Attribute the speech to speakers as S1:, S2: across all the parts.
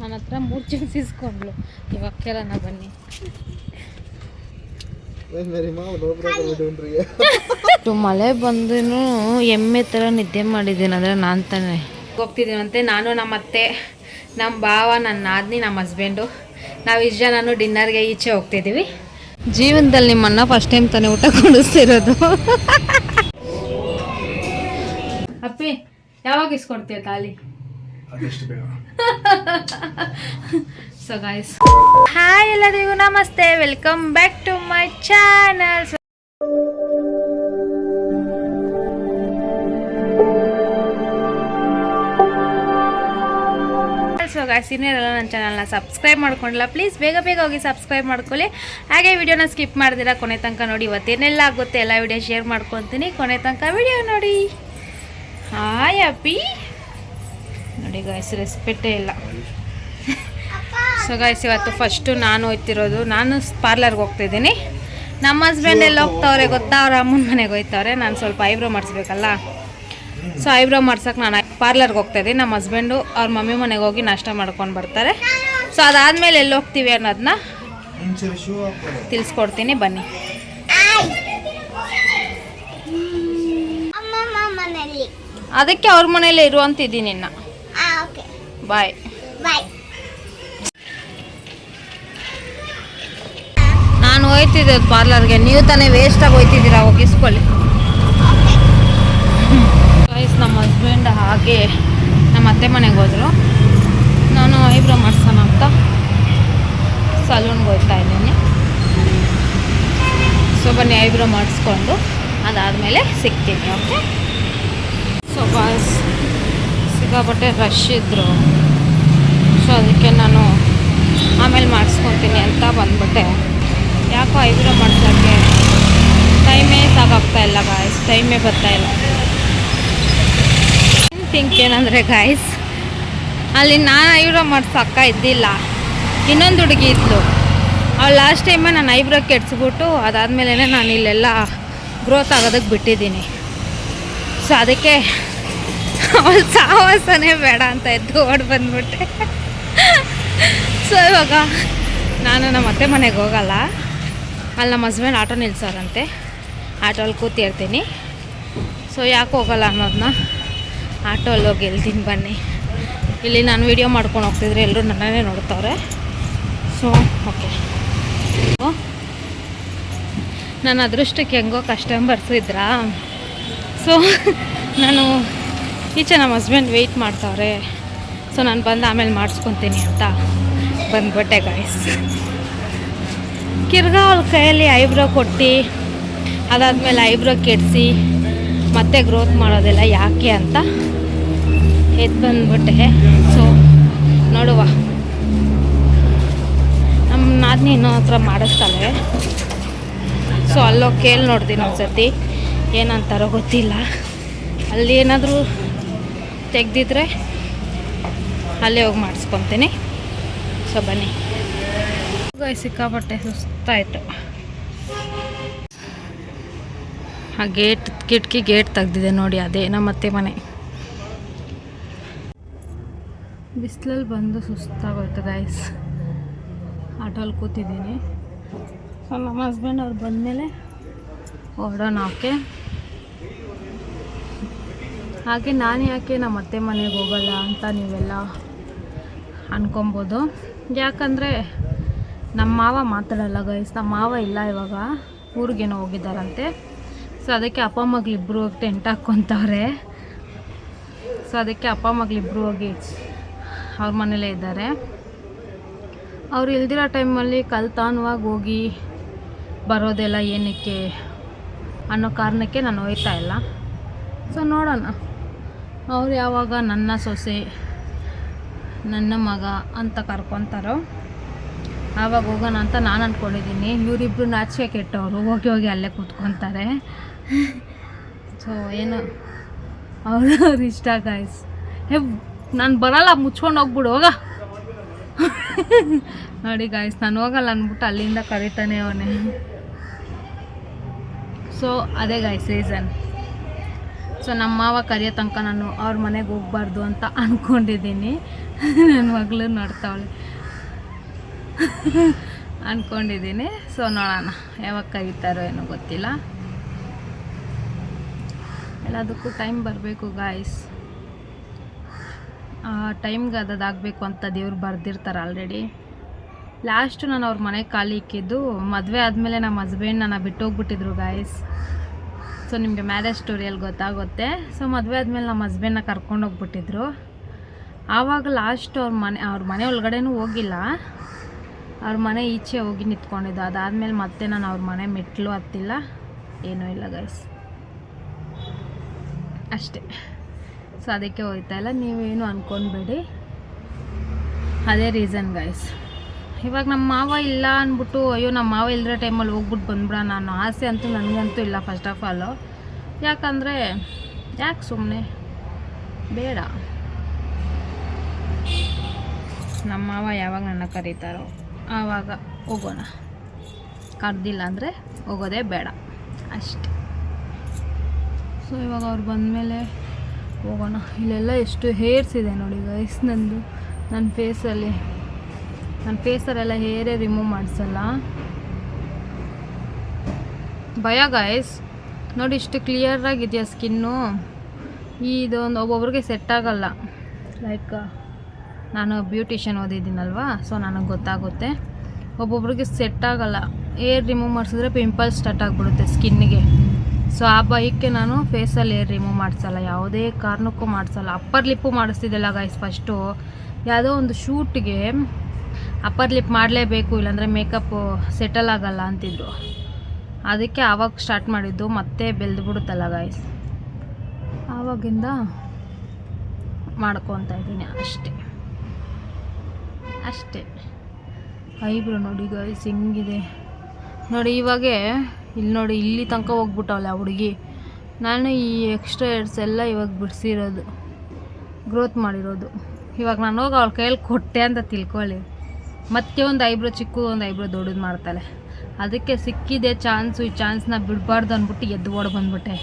S1: ನನ್ನ ಹತ್ರ 3 ಜೀನ್ಸ್ ಇಸ್ಕೊಂಡ್ಲು. ಇವಾಗ ಕೇಳೋಣ ಬನ್ನಿ. ಮಳೆ ಬಂದ್ರೂ ಎಮ್ಮೆ ಥರ ನಿದ್ದೆ ಮಾಡಿದ್ದೀನಿ ಅಂದರೆ ನಾನು ತಾನೆ ಹೋಗ್ತಿದ್ದೀನಂತೆ. ನಾನು ನಮ್ಮ ಅತ್ತೆ, ನಮ್ಮ ಭಾವ, ನನ್ನ ನಾದಿನಿ, ನಮ್ಮ ಹಸ್ಬೆಂಡು, ನಾವು ಇಷ್ಟು ಜನನು ಡಿನ್ನರ್ಗೆ ಈಚೆ ಹೋಗ್ತಿದ್ದೀವಿ. ಜೀವನದಲ್ಲಿ ನಿಮ್ಮನ್ನ ಫಸ್ಟ್ ಟೈಮ್ ತಾನೇ ಊಟ ಕೊಡಿಸ್ತಿರೋದು. ಅಪ್ಪಿ ಯಾವಾಗ ಇಸ್ಕೊಡ್ತೀಯ ತಾಲಿ? ಸೊ ಗೈಸ್, ಹಾಯ್ ಎಲ್ಲರಿಗೂ ನಮಸ್ತೆ, welcome back to my channel. So guys, ಇನ್ನೇನೆಲ್ಲ ನನ್ನ ಚಾನಲ್ನ ಸಬ್ಸ್ಕ್ರೈಬ್ ಮಾಡ್ಕೊಂಡಿಲ್ಲ, ಪ್ಲೀಸ್ ಬೇಗ ಬೇಗ ಹೋಗಿ ಸಬ್ಸ್ಕ್ರೈಬ್ ಮಾಡ್ಕೊಳ್ಳಿ. ಹಾಗೆ ವಿಡಿಯೋನ ಸ್ಕಿಪ್ ಮಾಡ್ದಿರಾ ಕೊನೆ ತನಕ ನೋಡಿ. ಇವತ್ತೇನೆಲ್ಲ ಆಗುತ್ತೆ ಎಲ್ಲ ವಿಡಿಯೋ ಶೇರ್ ಮಾಡ್ಕೊತೀನಿ, ಕೊನೆ ತನಕ ವಿಡಿಯೋ ನೋಡಿ. ಹಾಯ್ ಅಪ್ಪಿ ನೋಡಿ ಗೈಸ್, ರೆಸ್ಪೆಕ್ಟೇ ಇಲ್ಲ. ಸೊ ಗೈಸ್, ಇವತ್ತು ಫಸ್ಟು ನಾನು ಹೋಗ್ತಿರೋದು, ನಾನು ಪಾರ್ಲರ್ಗೆ ಹೋಗ್ತಿದ್ದೀನಿ. ನಮ್ಮ ಹಸ್ಬೆಂಡ್ ಎಲ್ಲ ಹೋಗ್ತವ್ರೆ ಗೊತ್ತಾ, ಅವ್ರ ಅಮ್ಮನ ಮನೆಗೆ ಹೋಗ್ತವ್ರೆ. ನಾನು ಸ್ವಲ್ಪ ಐಬ್ರೋ ಮಾಡಿಸ್ಬೇಕಲ್ಲ, ಸೊ ಐಬ್ರೋ ಮಾಡ್ಸೋಕೆ ನಾನು ಪಾರ್ಲರ್ಗೆ ಹೋಗ್ತಾಯಿದ್ದೀನಿ. ನಮ್ಮ ಹಸ್ಬೆಂಡು ಅವ್ರ ಮಮ್ಮಿ ಮನೆಗೆ ಹೋಗಿ ನಾಷ್ಟ ಮಾಡ್ಕೊಂಡು ಬರ್ತಾರೆ. ಸೊ ಅದಾದಮೇಲೆ ಎಲ್ಲಿ ಹೋಗ್ತೀವಿ ಅನ್ನೋದನ್ನ ತಿಳಿಸ್ಕೊಡ್ತೀನಿ, ಬನ್ನಿ. ಅದಕ್ಕೆ ಅವ್ರ ಮನೇಲಿ ಇರುವಂತಿದ್ದೀನಿ ಇನ್ನು. ಬಾಯ್. ನಾನು ಹೋಯ್ತಿದ್ದೆ ಪಾರ್ಲರ್ಗೆ, ನೀವು ತಾನೇ ವೇಸ್ಟಾಗಿ ಹೋಯ್ತಿದ್ದೀರಾ, ಹೋಗಿಸ್ಕೊಳ್ಳಿ. ಗೈಸ್, ನಮ್ಮ ಹಸ್ಬೆಂಡ್ ಹಾಗೆ ನಮ್ಮ ಅತ್ತೆ ಮನೆಗೆ ಹೋದರು. ನಾನು ಐಬ್ರೋ ಮಾಡ್ಸೋಣ ಅಂತ ಸಲೂನ್ಗೆ ಹೋಗ್ತಾ ಇದ್ದೀನಿ. ಸೊ ಬನ್ನಿ, ಐಬ್ರೋ ಮಾಡಿಸ್ಕೊಂಡು ಅದಾದಮೇಲೆ ಸಿಗ್ತೀನಿ. ಓಕೆ. ಸೊ ಬಾಯ್ಸ್, ಸಿಕ್ಕಾಪಟ್ಟೆ ರಶ್ ಇದ್ದರು. ಸೊ ಅದಕ್ಕೆ ನಾನು ಆಮೇಲೆ ಮಾಡಿಸ್ಕೊತೀನಿ ಅಂತ ಬಂದ್ಬಿಟ್ಟೆ. ಯಾಕೋ ಐಬ್ರೋ ಮಾಡ್ಸೋಕ್ಕೆ ಟೈಮೇ ಸಾಕಾಗ್ತಾ ಇಲ್ಲ ಗಾಯ್ಸ್, ಟೈಮೇ ಬರ್ತಾಯಿಲ್ಲ. ಥಿಂಕ್ ಏನಂದರೆ ಗಾಯ್ಸ್, ಅಲ್ಲಿ ನಾನು ಐಬ್ರೋ ಮಾಡ್ಸೋಕ್ಕ ಇದ್ದಿಲ್ಲ, ಇನ್ನೊಂದು ಹುಡುಗಿ ಇದ್ಲು. ಅವಳು ಲಾಸ್ಟ್ ಟೈಮೇ ನಾನು ಐಬ್ರೋ ಕೆಡ್ಸ್ಬಿಟ್ಟು ಅದಾದಮೇಲೆ ನಾನು ಇಲ್ಲೆಲ್ಲ ಗ್ರೋತ್ ಆಗೋದಕ್ಕೆ ಬಿಟ್ಟಿದ್ದೀನಿ. ಸೊ ಅದಕ್ಕೆ ಅವಳು ಸಾಹಸನೇ ಬೇಡ ಅಂತ ಎದ್ದು ಓಡಿ ಬಂದ್ಬಿಟ್ಟೆ. ಸೊ ಇವಾಗ ನಾನು ನಮ್ಮ ಅತ್ತೆ ಮನೆಗೆ ಹೋಗಲ್ಲ, ಅಲ್ಲಿ ನಮ್ಮ ಹಸ್ಬೆಂಡ್ ಆಟೋ ನಿಲ್ಸೋರಂತೆ, ಆಟೋಲ್ಲಿ ಕೂತಿರ್ತೀನಿ. ಸೊ ಯಾಕೆ ಹೋಗಲ್ಲ ಅನ್ನೋದನ್ನ ಆಟೋಲ್ಲಿ ಹೋಗಿ ಹೇಳ್ತೀನಿ, ಬನ್ನಿ. ಇಲ್ಲಿ ನಾನು ವೀಡಿಯೋ ಮಾಡ್ಕೊಂಡು ಹೋಗ್ತಿದ್ರೆ ಎಲ್ಲರೂ ನನ್ನನ್ನೇ ನೋಡ್ತವ್ರೆ. ಸೊ ಓಕೆ, ನನ್ನ ಅದೃಷ್ಟಕ್ಕೆ ಹೆಂಗೋ ಕಸ್ಟಮರ್ಸ್ ಇದ್ರಾ. ಸೊ ನಾನು ಈಚೆ ನಮ್ಮ ಹಸ್ಬೆಂಡ್ ವೆಯ್ಟ್ ಮಾಡ್ತವ್ರೆ. ಸೊ ನಾನು ಬಂದು ಆಮೇಲೆ ಮಾಡಿಸ್ಕೊತೀನಿ ಅಂತ ಬಂದ್ಬಿಟ್ಟೆ ಗಾಯ್ಸ್. ತಿರ್ಗಾ ಅವ್ಳ ಕೈಯಲ್ಲಿ ಐಬ್ರೋ ಕೊಟ್ಟು ಅದಾದಮೇಲೆ ಐಬ್ರೋ ಕೆಡಿಸಿ ಮತ್ತೆ ಗ್ರೋತ್ ಮಾಡೋದಿಲ್ಲ ಯಾಕೆ ಅಂತ ಎದ್ದು ಬಂದ್ಬಿಟ್ಟೆ. ಸೊ ನೋಡುವ, ನಮ್ಮ ನಾದಿನಿ ಇನ್ನೊಂದು ಹತ್ರ ಮಾಡಿಸ್ತಾಳೆ. ಸೊ ಅಲ್ಲೋಗಿ ಕೇಳಿ ನೋಡ್ತೀನಿ ಒಂದ್ಸತಿ ಏನಂತಾರೋ ಗೊತ್ತಿಲ್ಲ. ಅಲ್ಲಿ ಏನಾದರೂ ತೆಗ್ದಿದ್ರೆ ಅಲ್ಲೇ ಹೋಗಿ ಮಾಡಿಸ್ಕೊತೀನಿ. ಸೊ ಬನ್ನಿ. ಸಿಕ್ಕಾಪಟ್ಟೆ ಸುಸ್ತಾಯಿತು. ಆ ಕಿಟಕಿ ಗೇಟ್ ತೆಗ್ದಿದೆ ನೋಡಿ, ಅದೇ ನಮ್ಮ ಅತ್ತೆ ಮನೆ. ಬಿಸಿಲಲ್ಲಿ ಬಂದು ಸುಸ್ತಾಗೋಯ್ತು ಗೈಸ್. ಆಟೋಲ್ಲಿ ಕೂತಿದ್ದೀನಿ. ಸೊ ನಮ್ಮ ಹಸ್ಬೆಂಡ್ ಅವ್ರು ಬಂದಮೇಲೆ ಹೊರಡೋಣ. ಓಕೆ. ಹಾಗೆ ನಾನು ಯಾಕೆ ನಮ್ಮ ಅತ್ತೆ ಮನೆಗೆ ಹೋಗಲ್ಲ ಅಂತ ನೀವೆಲ್ಲ ಅನ್ಕೊಬೋದು. ಯಾಕಂದರೆ ನಮ್ಮ ಮಾವ ಮಾತಾಡಲ್ಲ ಗೈಸ್. ನಮ್ಮ ಮಾವ ಇಲ್ಲ, ಇವಾಗ ಊರಿಗೇನೋ ಹೋಗಿದ್ದಾರಂತೆ. ಸೊ ಅದಕ್ಕೆ ಅಪ್ಪ ಮಗಳಿಬ್ಬರು ಹೋಗಿ ಟೆಂಟ್ ಹಾಕ್ಕೊತವ್ರೆ. ಸೊ ಅದಕ್ಕೆ ಅಪ್ಪ ಮಗಳಿಬ್ಬರು ಹೋಗಿ ಅವ್ರ ಮನೇಲೇ ಇದ್ದಾರೆ. ಅವ್ರು ಇಲ್ದಿರೋ ಟೈಮಲ್ಲಿ ಕಲ್ತಾನುವಾಗಿ ಹೋಗಿ ಬರೋದೆಲ್ಲ ಏನಕ್ಕೆ ಅನ್ನೋ ಕಾರಣಕ್ಕೆ ನಾನು ಹೋಗ್ತಾ ಇಲ್ಲ. ಸೊ ನೋಡೋಣ, ಅವ್ರು ಯಾವಾಗ ನನ್ನ ಸೊಸೆ ನನ್ನ ಮಗ ಅಂತ ಕರ್ಕೊತಾರೋ ಆವಾಗ ಹೋಗೋಣ ಅಂತ ನಾನು ಅಂದ್ಕೊಂಡಿದ್ದೀನಿ. ಇವರಿಬ್ಬರು ನಾಚಿಕೆ ಕೆಟ್ಟವರು, ಹೋಗಿ ಹೋಗಿ ಅಲ್ಲೇ ಕೂತ್ಕೊತಾರೆ. ಸೊ ಏನು ಅವ್ರವ್ರ ಇಷ್ಟ ಗಾಯ್ಸ್. ನಾನು ಬರಲ್ಲ, ಮುಚ್ಕೊಂಡು ಹೋಗ್ಬಿಡು ಹೋಗ. ನೋಡಿ ಗಾಯ್ಸ್, ನಾನು ಹೋಗಲ್ಲ ಅಂದ್ಬಿಟ್ಟು ಅಲ್ಲಿಂದ ಕರೀತಾನೆ ಅವನೇ. ಸೊ ಅದೇ ಗಾಯ್ಸ್ ರೀಸನ್. ಸೊ ನಮ್ಮ ಮಾವ ಕರಿಯೋ ತನಕ ನಾನು ಅವ್ರ ಮನೆಗೆ ಹೋಗ್ಬಾರ್ದು ಅಂತ ಅಂದ್ಕೊಂಡಿದ್ದೀನಿ. ನನ್ನ ಮಗಳು ನೋಡ್ತಾವಳೆ ಅಂದ್ಕೊಂಡಿದ್ದೀನಿ. ಸೊ ನೋಡೋಣ ಯಾವಾಗ ಕರೀತಾರೋ ಏನೋ ಗೊತ್ತಿಲ್ಲ. ಎಲ್ಲದಕ್ಕೂ ಟೈಮ್ ಬರಬೇಕು ಗಾಯ್ಸ್. ಆ ಟೈಮ್ಗೆ ಅದಾಗಬೇಕು ಅಂತ ದೇವ್ರು ಬರೆದಿರ್ತಾರೆ ಆಲ್ರೆಡಿ. ಲಾಸ್ಟು ನಾನು ಅವ್ರ ಮನೆಗೆ ಖಾಲಿ ಇಕ್ಕಿದ್ದು ಮದುವೆ ಆದಮೇಲೆ ನಮ್ಮ ಹಸ್ಬೆಂಡ್ ನನ್ನ ಬಿಟ್ಟೋಗ್ಬಿಟ್ಟಿದ್ರು ಗಾಯ್ಸ್. ಸೊ ನಿಮಗೆ ಮ್ಯಾರೇಜ್ ಸ್ಟೋರಿಯಲ್ಲಿ ಗೊತ್ತಾಗುತ್ತೆ. ಸೊ ಮದುವೆ ಆದಮೇಲೆ ನಮ್ಮ ಹಸ್ಬೆಂಡ್ನ ಕರ್ಕೊಂಡೋಗ್ಬಿಟ್ಟಿದ್ರು. ಆವಾಗ ಲಾಸ್ಟ್ ಅವ್ರ ಮನೆ ಒಳಗಡೆನೂ ಹೋಗಿಲ್ಲ, ಅವ್ರ ಮನೆ ಈಚೆ ಹೋಗಿ ನಿಂತ್ಕೊಂಡಿದ್ದು. ಅದಾದಮೇಲೆ ಮತ್ತೆ ನಾನು ಅವ್ರ ಮನೆ ಮೆಟ್ಲು ಹತ್ತಿಲ್ಲ, ಏನೂ ಇಲ್ಲ ಗೈಸ್, ಅಷ್ಟೇ. ಸೊ ಅದಕ್ಕೆ ಹೋಗ್ತಾ ಇಲ್ಲ, ನೀವೇನು ಅಂದ್ಕೊಂಡ್ಬೇಡಿ, ಅದೇ ರೀಸನ್ ಗೈಸ್. ಇವಾಗ ನಮ್ಮ ಮಾವ ಇಲ್ಲ ಅಂದ್ಬಿಟ್ಟು ಅಯ್ಯೋ ನಮ್ಮ ಮಾವ ಇಲ್ಲದ ಟೈಮಲ್ಲಿ ಹೋಗ್ಬಿಟ್ಟು ಬಂದ್ಬಿಡ ನಾನು ಆಸೆ ಅಂತೂ ನನಗಂತೂ ಇಲ್ಲ. ಫಸ್ಟ್ ಆಫ್ ಆಲು ಯಾಕಂದರೆ ಯಾಕೆ ಸುಮ್ಮನೆ ಬೇಡ. ನಮ್ಮ ಮಾವ ಯಾವಾಗ ನನ್ನ ಕರೀತಾರೋ ಆವಾಗ ಹೋಗೋಣ, ಕರೆದಿಲ್ಲ ಅಂದರೆ ಹೋಗೋದೇ ಬೇಡ ಅಷ್ಟೆ. ಸೊ ಇವಾಗ ಅವ್ರು ಬಂದಮೇಲೆ ಹೋಗೋಣ. ಇಲ್ಲೆಲ್ಲ ಎಷ್ಟು ಹೇರ್ಸ್ ಇದೆ ನೋಡಿ ಗೈಸ್ ನಂದು. ನನ್ನ ಫೇಸಲ್ಲೆಲ್ಲ ಹೇರೇ ರಿಮೂವ್ ಮಾಡಿಸಲ್ಲ, ಭಯ ಗೈಸ್. ನೋಡಿ ಇಷ್ಟು ಕ್ಲಿಯರಾಗಿದೆಯಾ ಸ್ಕಿನ್ನು. ಇದೊಂದು ಒಬ್ಬೊಬ್ರಿಗೆ ಸೆಟ್ ಆಗಲ್ಲ. ಲೈಕ್ ನಾನು ಬ್ಯೂಟಿಷಿಯನ್ ಓದಿದ್ದೀನಲ್ವ, ಸೊ ನನಗೆ ಗೊತ್ತಾಗುತ್ತೆ. ಒಬ್ಬೊಬ್ರಿಗೆ ಸೆಟ್ ಆಗಲ್ಲ, ಏರ್ ರಿಮೂವ್ ಮಾಡಿಸಿದ್ರೆ ಪಿಂಪಲ್ಸ್ ಸ್ಟಾರ್ಟ್ ಆಗಿಬಿಡುತ್ತೆ ಸ್ಕಿನ್ನಿಗೆ. ಸೊ ಆ ಭಯಕ್ಕೆ ನಾನು ಫೇಸಲ್ಲಿ ಏರ್ ರಿಮೂವ್ ಮಾಡಿಸಲ್ಲ, ಯಾವುದೇ ಕಾರಣಕ್ಕೂ ಮಾಡಿಸಲ್ಲ. ಅಪ್ಪರ್ ಲಿಪ್ಪು ಮಾಡಿಸ್ತಿದ್ದಿಲ್ಲ ಗೈಸ್ ಫಸ್ಟು. ಯಾವುದೋ ಒಂದು ಶೂಟ್ಗೆ ಅಪ್ಪರ್ ಲಿಪ್ ಮಾಡಲೇಬೇಕು, ಇಲ್ಲಾಂದರೆ ಮೇಕಪ್ಪು ಸೆಟಲ್ ಆಗಲ್ಲ ಅಂತಿದ್ರು. ಅದಕ್ಕೆ ಆವಾಗ ಸ್ಟಾರ್ಟ್ ಮಾಡಿದ್ದು, ಮತ್ತೆ ಬೆಳೆದ್ಬಿಡುತ್ತಲ್ಲ ಗೈಸ್, ಆವಾಗಿಂದ ಮಾಡ್ಕೊತಾ ಇದ್ದೀನಿ ಅಷ್ಟೇ. ಐಬ್ರೋ ನೋಡಿ ಗೈಸ್ ಹೆಂಗಿದೆ ನೋಡಿ. ಇವಾಗೇ ಇಲ್ಲಿ ನೋಡಿ, ಇಲ್ಲಿ ತನಕ ಹೋಗ್ಬಿಟ್ಟವಳೆ ಆ ಹುಡುಗಿ. ನಾನು ಈ ಎಕ್ಸ್ಟ್ರಾ ಹೇರ್ಸ್ ಎಲ್ಲ ಇವಾಗ ಬಿಡಿಸಿರೋದು, ಗ್ರೋತ್ ಮಾಡಿರೋದು. ಇವಾಗ ನಾನು ಹೋಗಿ ಅವಳ ಕೈಯಲ್ಲಿ ಕೊಟ್ಟೆ ಅಂತ ತಿಳ್ಕೊಳ್ಳಿ, ಮತ್ತೆ ಒಂದು ಐಬ್ರೋ ಚಿಕ್ಕ ಒಂದು ಐಬ್ರೋ ದೊಡ್ಡದು ಮಾಡ್ತಾಳೆ. ಅದಕ್ಕೆ ಸಿಕ್ಕಿದೆ ಚಾನ್ಸು, ಈ ಚಾನ್ಸ್ನ ಬಿಡಬಾರ್ದು ಅಂದ್ಬಿಟ್ಟು ಎದ್ದು ಓಡಿ ಬಂದ್ಬಿಟ್ಟೆ.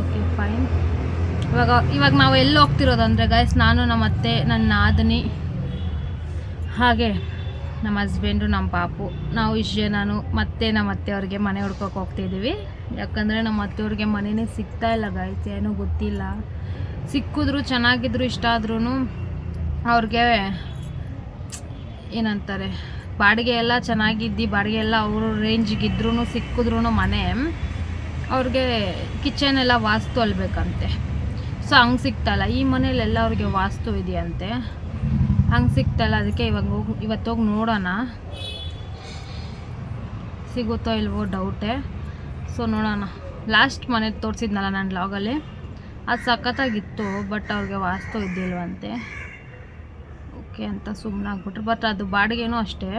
S1: Okay fine. ಇವಾಗ ನಾವು ಎಲ್ಲಿ ಹೋಗ್ತಿರೋದು ಅಂದರೆ ಗೈಸ್, ನಾನು ನಮ್ಮ ಅತ್ತೆ, ನನ್ನ ನಾದಿನಿ, ಹಾಗೆ ನಮ್ಮ ಹಸ್ಬೆಂಡು, ನಮ್ಮ ಪಾಪು, ನಾವು ಇಷ್ಟು ಜನನು ಮತ್ತೆ ನಮ್ಮ ಅತ್ತೆಯವ್ರಿಗೆ ಮನೆ ಹುಡ್ಕೋಕೆ ಹೋಗ್ತಿದ್ದೀವಿ. ಯಾಕಂದರೆ ನಮ್ಮ ಅತ್ತೆಯವ್ರಿಗೆ ಮನೆಯೇ ಸಿಗ್ತಾ ಇಲ್ಲ ಗೈಸ್, ಏನೂ ಗೊತ್ತಿಲ್ಲ. ಸಿಕ್ಕಿದ್ರು ಚೆನ್ನಾಗಿದ್ರು ಇಷ್ಟ ಆದ್ರೂ ಅವ್ರಿಗೆ ಏನಂತಾರೆ, ಬಾಡಿಗೆ ಎಲ್ಲ ಬಾಡಿಗೆ ಎಲ್ಲ ಅವ್ರ ರೇಂಜಿಗಿದ್ರೂ ಸಿಕ್ಕಿದ್ರೂ ಮನೆ ಅವ್ರಿಗೆ ಕಿಚನ್ ಎಲ್ಲ ವಾಸ್ತು ಅಲ್ಬೇಕಂತೆ. ಸೊ ಹಂಗೆ ಸಿಗ್ತಾಯಿಲ್ಲ. ಈ ಮನೇಲೆಲ್ಲ ಅವ್ರಿಗೆ ವಾಸ್ತು ಇದೆಯಂತೆ, ಹಂಗೆ ಸಿಗ್ತಾಯಿಲ್ಲ. ಅದಕ್ಕೆ ಇವತ್ತೋಗಿ ನೋಡೋಣ, ಸಿಗುತ್ತೋ ಇಲ್ವೋ ಡೌಟೇ. ಸೊ ನೋಡೋಣ. ಲಾಸ್ಟ್ ಮನೆ ತೋರಿಸಿದ್ನಲ್ಲ ನನ್ನ ಲಾಗಲ್ಲಿ, ಅದು ಸಖತ್ತಾಗಿತ್ತು, ಬಟ್ ಅವ್ರಿಗೆ ವಾಸ್ತು ಇದ್ದಿಲ್ವಂತೆ. ಓಕೆ ಅಂತ ಸುಮ್ಮನೆ ಆಗ್ಬಿಟ್ರು. ಬಟ್ ಅದು ಬಾಡಿಗೆನೂ ಅಷ್ಟೇ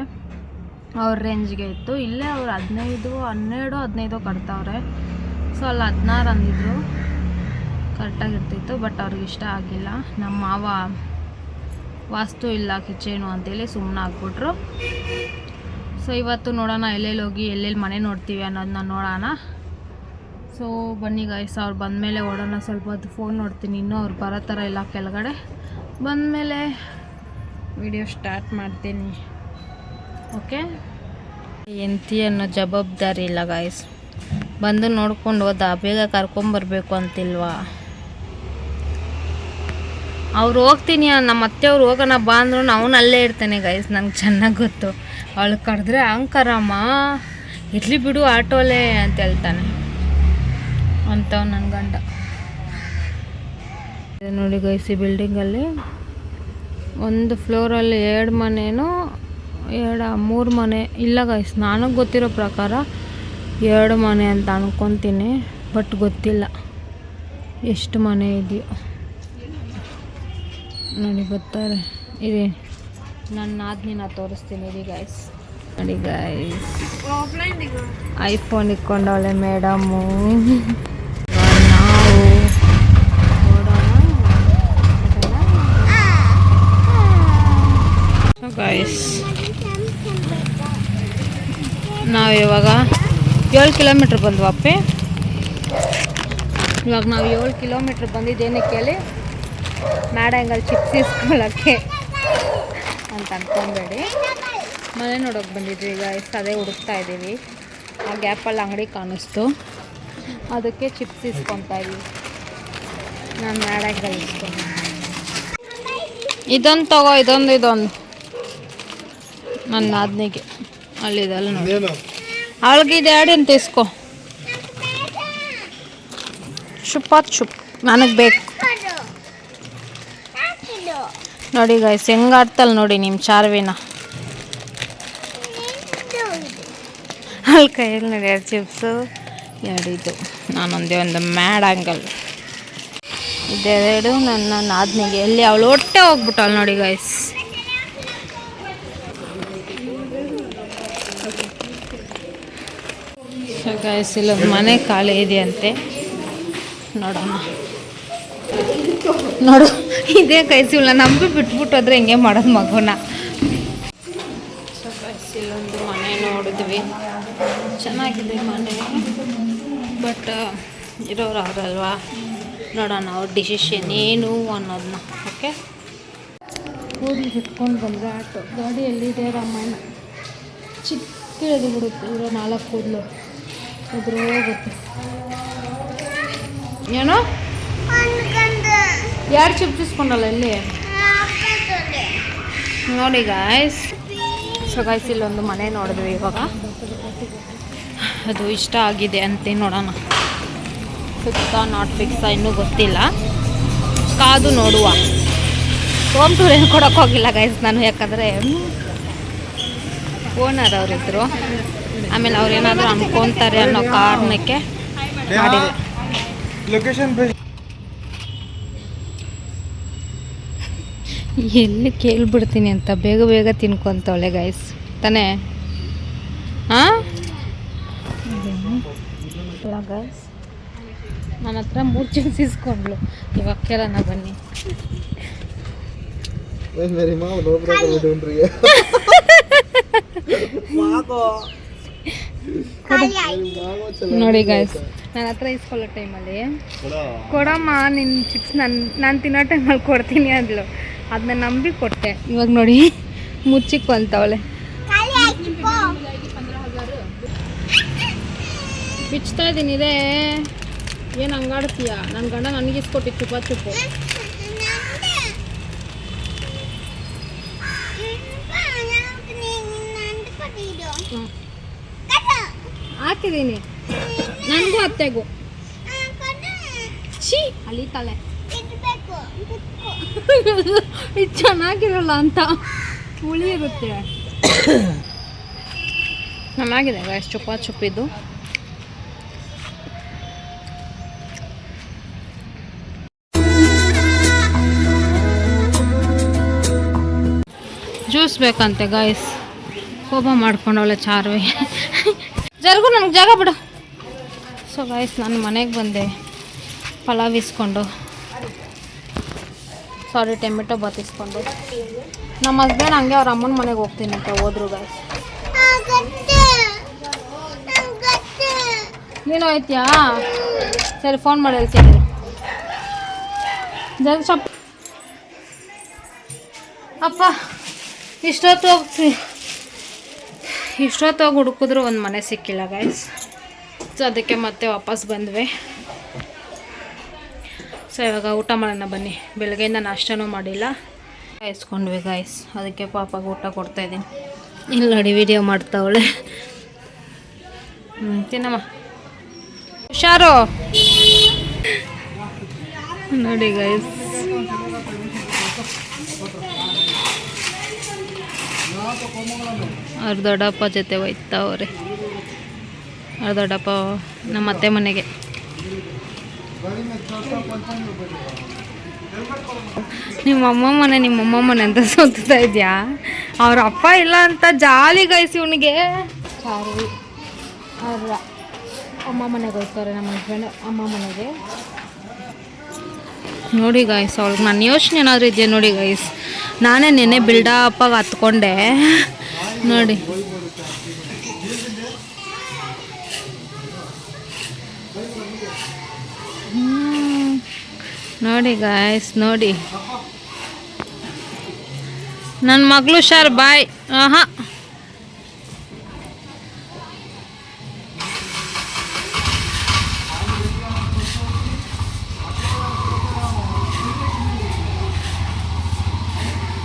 S1: ಅವ್ರ ರೇಂಜ್ಗೆ ಇತ್ತು. ಇಲ್ಲೇ ಅವ್ರು 12 ಕಟ್ತಾವ್ರೆ. ಸೊ ಅಲ್ಲಿ 16 ಅಂದಿದ್ರು, ಕರೆಕ್ಟಾಗಿರ್ತಿತ್ತು. ಬಟ್ ಅವ್ರಿಗೆ ಇಷ್ಟ ಆಗಿಲ್ಲ. ನಮ್ಮ ಮಾವ ವಾಸ್ತು ಇಲ್ಲ ಕಿಚೇನು ಅಂತೇಳಿ ಸುಮ್ಮನೆ ಆಗ್ಬಿಟ್ರು. ಸೊ ಇವತ್ತು ನೋಡೋಣ, ಎಲ್ಲೆಲ್ಲಿ ಹೋಗಿ ಎಲ್ಲೆಲ್ಲಿ ಮನೆ ನೋಡ್ತೀವಿ ಅನ್ನೋದನ್ನ ನೋಡೋಣ. ಸೊ ಬನ್ನಿ ಗೈಸ್, ಅವ್ರು ಬಂದಮೇಲೆ ಓಡೋಣ. ಸ್ವಲ್ಪ ಹೊತ್ತು ಫೋನ್ ನೋಡ್ತೀನಿ, ಇನ್ನೂ ಅವ್ರು ಬರೋ ಥರ ಇಲ್ಲ. ಕೆಳಗಡೆ ಬಂದಮೇಲೆ ವಿಡಿಯೋ ಸ್ಟಾರ್ಟ್ ಮಾಡ್ತೀನಿ. ಓಕೆ, ಎಂತಿ ಅನ್ನೋ ಜವಾಬ್ದಾರಿ ಇಲ್ಲ ಗೈಸ್. ಬಂದು ನೋಡ್ಕೊಂಡು ಹೋದ, ಬೇಗ ಕರ್ಕೊಂಬರ್ಬೇಕು ಅಂತಿಲ್ವಾ? ಅವ್ರು ಹೋಗ್ತೀನಿ, ನಮ್ಮ ಅತ್ತೆಯವ್ರು ಹೋಗೋಣ ಬಾ ಅಂದ್ರು ಅವನು ಅಲ್ಲೇ ಇರ್ತಾನೆ ಗೈಸ್. ನನಗೆ ಚೆನ್ನಾಗಿ ಗೊತ್ತು. ಅವಳು ಕರೆದ್ರೆ ಅಂಕರಮ್ಮ ಇರಲಿ ಬಿಡು ಆಟೋಲೇ ಅಂತ ಹೇಳ್ತಾನೆ ಅಂಥವ್ ನನ್ನ ಗಂಡ. ನೋಡಿ ಗೈಸ್, ಈ ಬಿಲ್ಡಿಂಗಲ್ಲಿ ಒಂದು ಫ್ಲೋರಲ್ಲಿ 2 ಮನೆನೋ 3 ಮನೆ ಇಲ್ಲ ಗೈಸ್. ನನಗೆ ಗೊತ್ತಿರೋ ಪ್ರಕಾರ 2 ಮನೆ ಅಂತ ಅನ್ಕೊತೀನಿ, ಬಟ್ ಗೊತ್ತಿಲ್ಲ ಎಷ್ಟು ಮನೆ ಇದೆಯೋ. ನೋಡಿ ಬರ್ತಾರೆ, ಇದೆ ನನ್ನ ನಾದಿನಿನ ತೋರಿಸ್ತೀನಿ ಇರಿ ಗೈಸ್. ನೋಡಿ ಗೈಸ್, ಐಫೋನ್ ಇಟ್ಕೊಂಡವಳೆ ಮೇಡಮು. ಗೈಸ್ ನಾವು ಇವಾಗ 7 ಕಿಲೋಮೀಟ್ರ್ ಬಂದ್ವಪ್ಪಿ. ಇವಾಗ ನಾವು 7 ಕಿಲೋಮೀಟ್ರ್ ಬಂದಿದ್ದೇನಕ್ಕೆ ಅಲ್ಲಿ ಮ್ಯಾಡಂಗಲ್ ಚಿಪ್ಸ್ ಇಸ್ಕೊಳ್ಳೋಕ್ಕೆ ಅಂತ ಅಂದ್ಕೊಬೇಡಿ. ಮನೆ ನೋಡೋಕೆ ಬಂದಿದ್ವಿ ಈಗ ಅದೇ ಹುಡುಕ್ತಾ ಇದ್ದೀವಿ. ಆ ಗ್ಯಾಪಲ್ಲಿ ಅಂಗಡಿ ಕಾಣಿಸ್ತು, ಅದಕ್ಕೆ ಚಿಪ್ಸ್ ಇಸ್ಕೊತಾ ಇದ್ದೀವಿ. ನಾನು ಮ್ಯಾಡಂಗಲ್ ಇಸ್ಕೊಂಡು ಇದೊಂದು ತಗೋ, ಇದೊಂದು ನನ್ನ ನಾದ್ನಿಗೆ ಅಲ್ಲಿದಲ್ಲ ನೋಡಿ, ಅವಳಿಗೆ ಇದು ಎರಡು ಅಂತ ಇಸ್ಕೊ. ಚುಪ್ ನನಗೆ ಬೇಕು ನೋಡಿ ಗೈಸ್, ಹೆಂಗಾಡ್ತಲ್ಲ ನೋಡಿ ನಿಮ್ಮ ಚಾರ್ವಿನ. ಅಲ್ಲಿ ಕೈಯಲ್ಲಿ ನೋಡಿ 2 ಚಿಪ್ಸು, 2 ಇದು, ನಾನೊಂದೇ ಒಂದು ಮ್ಯಾಡಂಗಲ್. ಇದೆರಡು ನನ್ನ ನಾದ್ನಿಗೆ. ಎಲ್ಲಿ ಅವಳು ಹೊಟ್ಟೆ ಹೋಗ್ಬಿಟ್ಟವಳು ನೋಡಿ ಗೈಸ್. ಸೊ ಗೈಸ್, ಇಲ್ಲೊಂದು ಮನೆ ಖಾಲಿ ಇದೆಯಂತೆ, ನೋಡೋಣ. ನೋಡು ಇದೇ ಗೈಸ್, ಇವಳ ನಂಬಿ ಬಿಟ್ಬಿಟ್ಟೋದ್ರೆ ಹಿಂಗೆ ಮಾಡೋದು ಮಗುನ. ಸೊ ಗೈಸ್, ಇಲ್ಲೊಂದು ಮನೆ ನೋಡಿದ್ವಿ, ಚೆನ್ನಾಗಿದೆ ಮನೆ, ಬಟ್ ಇರೋರು ಅವರಲ್ವಾ, ನೋಡೋಣ ಅವ್ರ ಡಿಸಿಷನ್ ಏನು ಅನ್ನೋದನ್ನ. ಓಕೆ, ಕೂದಲು ಬಿಟ್ಕೊಂಡು ಬಂದರೆ ಆಟೋ ಗಾಡಿ ಎಲ್ಲಿದೆ ರಾಮಾಯಣ, ಚಿಕ್ಕದು ಬಿಡುತ್ತೆ, ಇರೋ 4 ಕೂದಲು ಇದ್ರೂ ಹೋಗುತ್ತೆ. ಏನೋ 2 ಚಿಪ್ಸ್ ಇಸ್ಕೊಂಡಲ್ಲ ಇಲ್ಲಿ ನೋಡಿ ಗಾಯ್ಸ್. ಸೊ ಗಾಯ್ಸ್, ಇಲ್ಲೊಂದು ಮನೆ ನೋಡಿದ್ವಿ ಇವಾಗ, ಅದು ಇಷ್ಟ ಆಗಿದೆ ಅಂತೆ, ನೋಡೋಣ. ಫಿಕ್ಸಾ ನಾಟ್ ಫಿಕ್ಸಾ ಇನ್ನೂ ಗೊತ್ತಿಲ್ಲ, ಕಾದು ನೋಡುವ. ಹೋಮ್ ಟೂರ್ ಏನು ಕೊಡೋಕೆ ಹೋಗಿಲ್ಲ ಗೈಸ್ ನಾನು, ಯಾಕಂದರೆ ಓನರ್ ಅವರಿದ್ದರು, ಆಮೇಲೆ ಅವ್ರು ಏನಾದರೂ ಅನ್ಕೊತಾರೆ ಅನ್ನೋ ಕಾರಣಕ್ಕೆ ಮಾಡಿಲ್ಲ. ಎಲ್ಲಿ ಕೇಳ್ಬಿಡ್ತೀನಿ ಅಂತ ಬೇಗ ಬೇಗ ತಿನ್ಕೊಂತವಳೆ ಗೈಸ್ ತಾನೇ. ಹಾಂ ಗೈಸ್, ನನ್ನ ಹತ್ರ 3 ಚಿಪ್ಸ್ ಇಸ್ಕೊಂಡ್ಲು, ಇವಾಗ ಕೇಳೋಣ ಬನ್ನಿ. ನೋಡಿ ಗೈಸ್, ನನ್ನ ಹತ್ರ ಇಸ್ಕೊಳ್ಳೋ ಟೈಮಲ್ಲಿ ಕೊಡಮ್ಮ ನಿನ್ನ ಚಿಪ್ಸ್ ನಾನು ತಿನ್ನೋ ಟೈಮಲ್ಲಿ ಕೊಡ್ತೀನಿ ಅಂದ್ಲು, ಅದನ್ನ ನಂಬಿ ಕೊಟ್ಟೆ. ಇವಾಗ ನೋಡಿ ಮುಚ್ಚಿಕ್ ಬಂತವಳೆ. ಬಿಚ್ತಾ ಇದ್ದೀನಿ ಇದೇ, ಏನು ಹಂಗಾಡ್ತೀಯ? ನನ್ನ ಗಂಡ ನನಗೆ ಇಸ್ಕೊಟ್ಟಿತ್ತು ಚುಪ್ಪು. ಹಾಕಿದ್ದೀನಿ ನನಗೂ ಅತ್ತೆಗೂ. ಛೀ ಅಲಿತಾಳೆ, ಇದು ಚೆನ್ನಾಗಿರಲ್ಲ ಅಂತ ಹುಳಿ ಇರುತ್ತೆ. ಚೆನ್ನಾಗಿದೆ ಗೈಸ್, ಚುಪ್ಪಿದ್ದು. ಜ್ಯೂಸ್ ಬೇಕಂತೆ ಗೈಸ್, ಕೋಪ ಮಾಡ್ಕೊಂಡವಳೆ ಚಾರ್ವಿ. ಜರ್ಗು ನನಗೆ ಜಾಗ ಬಿಡು. ಸೊ ಗೈಸ್, ನಾನು ಮನೆಗೆ ಬಂದೆ ಪಲಾವ್ ಇಸ್ಕೊಂಡು, ಸಾರಿ ಟೊಮೆಟೊ ಬಾತ್ ಇಸ್ಕೊಂಡು. ನಮ್ಮ ಹಸ್ಬೆಂಡ್ ಹಂಗೆ ಅವ್ರ ಅಮ್ಮನ ಮನೆಗೆ ಹೋಗ್ತೀನಿ ಅಂತ ಹೋದ್ರು ಗೈಸ್. ನೀನು ಹೋಯ್ತೀಯಾ? ಸರಿ ಫೋನ್ ಮಾಡಿ ಹೇಳ್ತೀನಿ. ಸ್ವಲ್ಪ ಅಪ್ಪ ಇಷ್ಟೊತ್ತು ಹುಡುಕಿದ್ರು ಒಂದು ಮನೆ ಸಿಕ್ಕಿಲ್ಲ ಗೈಸ್. ಸೊ ಅದಕ್ಕೆ ಮತ್ತೆ ವಾಪಸ್ ಬಂದ್ವಿ. ಸೊ ಇವಾಗ ಊಟ ಮಾಡೋಣ ಬನ್ನಿ. ಬೆಳಗ್ಗೆಯಿಂದ ನಾಷ್ಟನೂ ಮಾಡಿಲ್ಲ, ಕಾಯಿಸ್ಕೊಂಡ್ವಿ ಗೈಸ್, ಅದಕ್ಕೆ ಪಾಪಾಗೆ ಊಟ ಕೊಡ್ತಾಯಿದ್ದೀನಿ. ಇಲ್ಲಿ ನೋಡಿ ವಿಡಿಯೋ ಮಾಡ್ತಾವಳೆ. ತಿನ್ನಮ್ಮ, ಹುಷಾರು. ನೋಡಿ ಗೈಸ್, ಅವ್ರ ದೊಡ್ಡಪ್ಪ ಜೊತೆ ಹೋಯ್ತಾವ್ರೆ. ಅವ್ರ ದೊಡ್ಡಪ್ಪ ನಮ್ಮ ಅತ್ತೆ ಮನೆಗೆ. ನಿಮ್ಮಮ್ಮ ಮನೆ ಅಂತ ಸುತ್ತಾ ಇದೆಯಾ? ಅವ್ರ ಅಪ್ಪ ಇಲ್ಲ ಅಂತ ಜಾಲಿ ಗೈಸ್ ಇವನಿಗೆ. ಚಾರ್ವಿ ಅವ್ರ ಅಮ್ಮ ಮನೆಗೆ ಹೋಗ್ತಾರೆ, ನಮ್ಮ ಹಸ್ಬೆಂಡ್ ಅಮ್ಮ ಮನೆಗೆ. ನೋಡಿ ಗೈಸ್, ಅವಳಿಗೆ ನನ್ನ ಯೋಚನೆ ಏನಾದರೂ ಇದೆಯಾ ನೋಡಿ ಗೈಸ್. ನಾನೇ ನೆನ್ನೆ ಬಿಲ್ಡಪ್ಪಾಗಿ ಹತ್ಕೊಂಡೆ ನೋಡಿ. ನೋಡಿ ಗಾಯ್ಸ್ ನೋಡಿ, ನನ್ನ ಮಗಳು ಶಾರ್ ಬಾಯ್. ಆಹಾ,